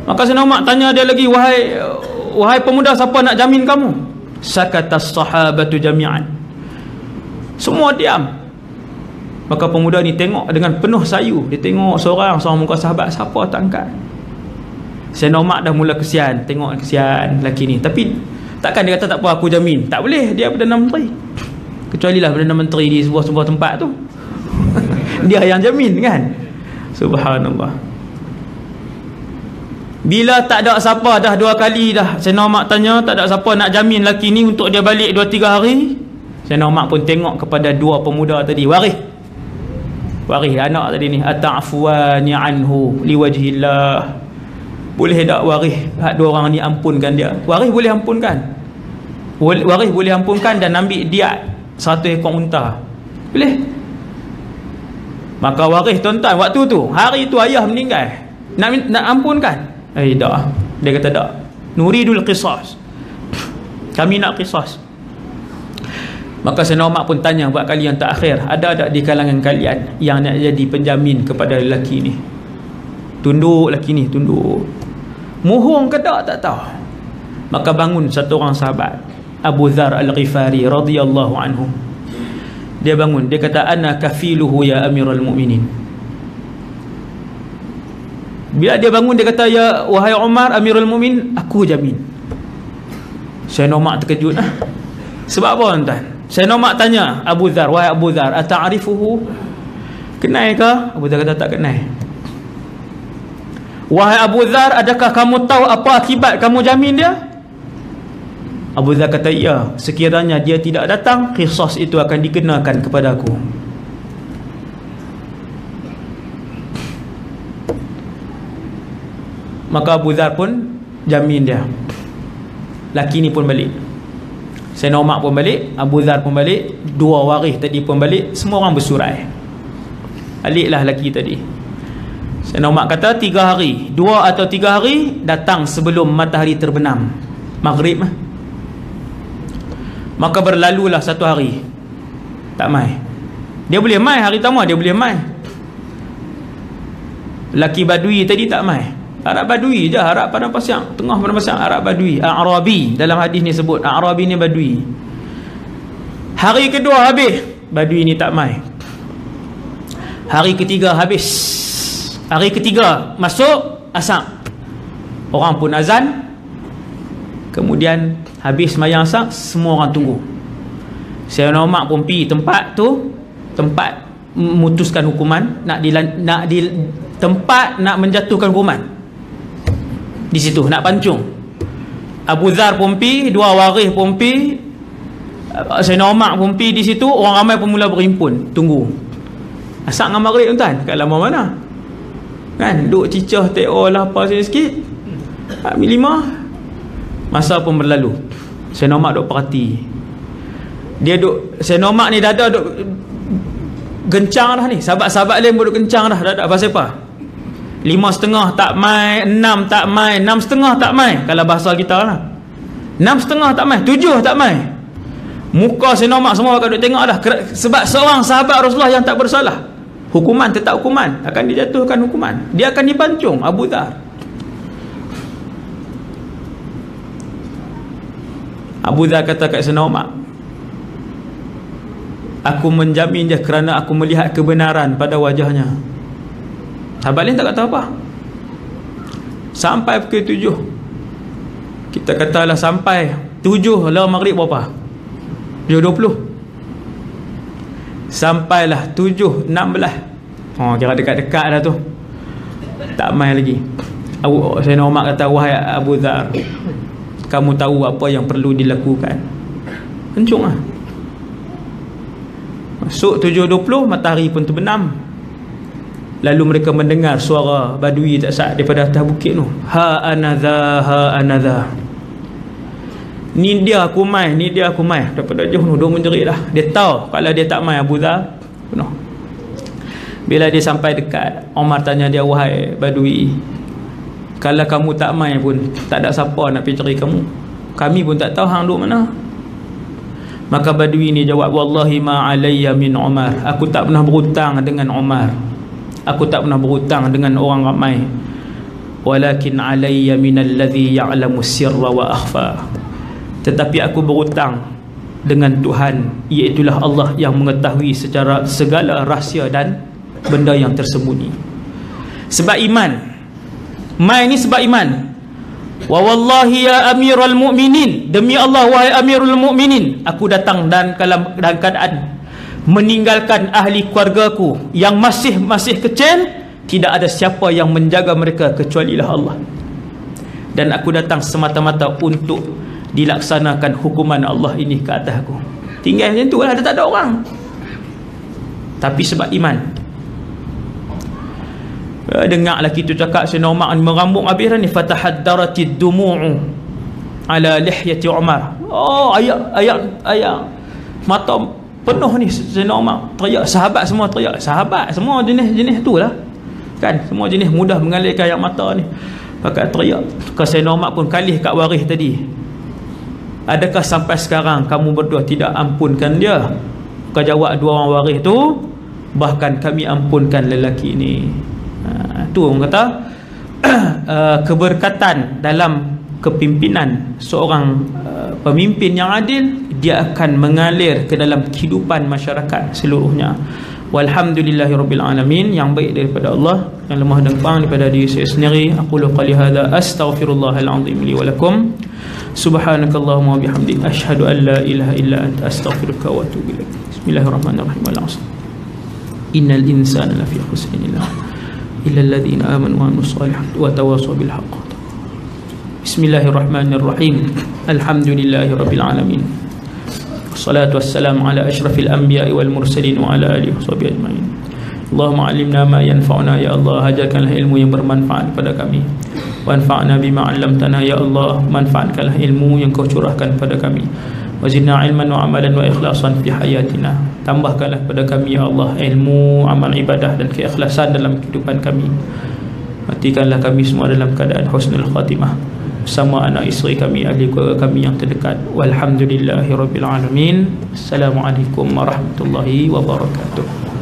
Maka Sayyidina Umar tanya dia lagi, wahai pemuda, siapa nak jamin kamu? Sakatas sahabatu jami'an, semua diam. Maka pemuda ni tengok dengan penuh sayu, dia tengok seorang muka sahabat, siapa tak angkat. Sayyidina Umar dah mula kesian, tengok kesian lelaki ni. Tapi takkan dia kata tak apa, aku jamin. Tak boleh, dia Perdana Menteri. Kecuali lah Perdana Menteri di sebuah tempat tu dia yang jamin kan. Subhanallah. Bila tak ada siapa, dah 2 kali dah Sayyidina Umar tanya, tak ada siapa nak jamin lelaki ni untuk dia balik 2-3 hari. Sayyidina Umar pun tengok kepada 2 pemuda tadi, waris anak tadi ni, ata'fuani anhu liwajhillah, boleh tak waris hak 2 orang ni ampunkan dia? Waris boleh ampunkan, waris boleh ampunkan dan ambil diat 100 ekor unta, boleh. Maka waris tuan-tuan, waktu tu, hari tu ayah meninggal, nak ampunkan? Tak. Dia kata tak. Nuridul qisas, kami nak qisas. Maka Sayyidina Umar pun tanya buat kali yang terakhir, ada di kalangan kalian yang nak jadi penjamin kepada lelaki ni? Tunduk lelaki ni, tunduk. Mohong ke tak tahu. Maka bangun satu orang sahabat, Abu Dzar Al-Ghifari radhiyallahu anhu. Dia bangun, dia kata, ana kafiluhu ya Amirul Mukminin. Bila dia bangun, dia kata, ya wahai Umar Amirul Mukminin, aku jamin. Sayyidina Umar terkejut. Sebab apa tuan-tuan? Sayyidina Umar tanya Abu Dzar, wahai Abu Dzar, ata'rifuhu? Kenal ke? Abu Dhar kata tak kenal. Wahai Abu Dhar, adakah kamu tahu apa akibat kamu jamin dia? Abu Dhar kata, ya, sekiranya dia tidak datang, qisas itu akan dikenakan kepada aku. Maka Abu Dhar pun jamin dia. Laki ni pun balik, Sayyidina Umar pun balik, Abu Dhar pun balik, dua waris tadi pun balik, semua orang bersurai. Baliklah laki tadi. Sayyidina Umar kata 3 hari, 2 atau 3 hari datang sebelum matahari terbenam, maghrib. Maka berlalulah 1 hari, tak mai. Dia boleh mai hari pertama, dia boleh mai. Laki Badui tadi tak mai. Arab Badui je, Arab padang pasang, tengah padang pasang, Arab Badui, Arabi. Dalam hadis ni sebut Arabi ni Badui. Hari kedua habis, Badui ni tak mai. Hari ketiga habis. Hari ketiga masuk asar, orang pun azan. Kemudian habis sembahyang asar, semua orang tunggu. Sayyidina Umar pun pergi tempat tu, tempat memutuskan hukuman, tempat nak menjatuhkan hukuman. Di situ nak pancung. Abu Dhar pun pergi, 2 waris pun pergi, Sayyidina Umar pun pergi di situ, orang ramai pun mula berhimpun tunggu. Asar dengan maghrib tuan, kat lama mana? Kan duk cicah teo lah apa sikit. Ambil 5. Masa pun berlalu. Sayyidina Umar duk perhati. Dia duk, Sayyidina Umar ni dada duk gencang dah ni. Sahabat-sahabat lain pun duk gencang dah. Dada pasal apa? 5.5 tak mai, 6 tak mai, 6.5 tak mai. Kalau bahasa kita lah, 6.5 tak mai, 7 tak mai. Muka Sayyidina Umar semua akan duk tengok dah. Sebab seorang sahabat Rasulullah yang tak bersalah, hukuman tetap hukuman, akan dijatuhkan hukuman, dia akan dipancung. Abu Dhar. Abu Dhar kata kat Sayyidina Umar, aku menjamin dia kerana aku melihat kebenaran pada wajahnya. Sahabat lain tak kata apa. Sampai pukul 7, kita katalah sampai 7 lah maghrib berapa? 7.20. Sampailah 7.16. Oh, kira dekat-dekat dah tu, tak mai lagi. Sayyidina Umar kata, wahai Abu Dhar, kamu tahu apa yang perlu dilakukan. Kencung lah. Masuk 7.20, matahari pun terbenam. Lalu mereka mendengar suara Badui tak sah daripada atas bukit tu. Ha anadha, ha anadha. Ni dia aku mai, ni dia aku mai. Daripada jauh tu, dia menjerit dah. Dia tahu kalau dia tak mai Abu Dhar penuh. Bila dia sampai dekat, Omar tanya dia, wahai Badui, kalau kamu tak mai pun tak ada siapa nak pergi cari kamu. Kami pun tak tahu hang duk mana. Maka Badui ni jawab, wallahi ma alayya min Umar. Aku tak pernah berhutang dengan Umar. Aku tak pernah berhutang dengan orang ramai. Walakin alayya min alladhi ya'lamu sirra wa akhfa. Tetapi aku berhutang dengan Tuhan, iaitulah Allah yang mengetahui secara segala rahsia dan benda yang tersembunyi. Sebab iman. Mai ni sebab iman. Wa wallahi ya amirul mu'minin, demi Allah wahai amirul mu'minin, aku datang dan dalam keadaan meninggalkan ahli keluargaku yang masih kecil. Tidak ada siapa yang menjaga mereka kecuali Allah. Dan aku datang semata-mata untuk dilaksanakan hukuman Allah ini ke atas aku. Tinggal macam tu lah, ada tak ada orang. Tapi sebab iman. Dengar lelaki tu cakap, Sayyidina Umar merambung habis ni, fatahaddaratid dumu'u ala lihyati Umar. Oh, ayat mata penuh ni. Sayyidina Umar teriak, sahabat semua teriak, sahabat semua jenis-jenis tu lah kan, semua jenis mudah mengalirkan air mata ni. Pakai teriak. Sayyidina Umar pun kalih kat waris tadi, adakah sampai sekarang kamu berdua tidak ampunkan dia? Kau jawab dua orang waris tu, bahkan kami ampunkan lelaki ni. Tu orang kata keberkatan dalam kepimpinan seorang pemimpin yang adil, dia akan mengalir ke dalam kehidupan masyarakat seluruhnya. Walhamdulillahirabbil alamin. Yang baik daripada Allah, yang lemah dan kurang daripada diri saya sendiri. Aqulu qali hadza astaghfirullahal azim li wa lakum. Subhanakallahumma wa bihamdik asyhadu an la ilaha illa anta astaghfiruka wa atubu ilaik. Bismillahirrahmanirrahim. innal insana lafi khusrin illa alladhina amanu wa amilus solihati wa tawassaw bil haqq. Bismillahirrahmanirrahim. Alhamdulillahi rabbil alamin. Wassalatu wassalamu ala asyrafil anbiya'i wal mursalin wa ala alihi washabihi ajma'in. Allahumma 'allimna ma yanfa'una ya Allah, ajarkanlah ilmu yang bermanfaat pada kami. Wanfa'na bima 'allamtana ya Allah, manfaatkanlah ilmu yang Kau curahkan pada kami. Wazidna ilman wa amalan wa ikhlasan fi hayatina. Tambahkanlah pada kami ya Allah ilmu, amal ibadah dan keikhlasan dalam kehidupan kami. Matikanlah kami semua dalam keadaan husnul khatimah bersama anak isteri kami, ahli keluarga kami yang terdekat. Walhamdulillahirabbil alamin. Assalamualaikum warahmatullahi wabarakatuh.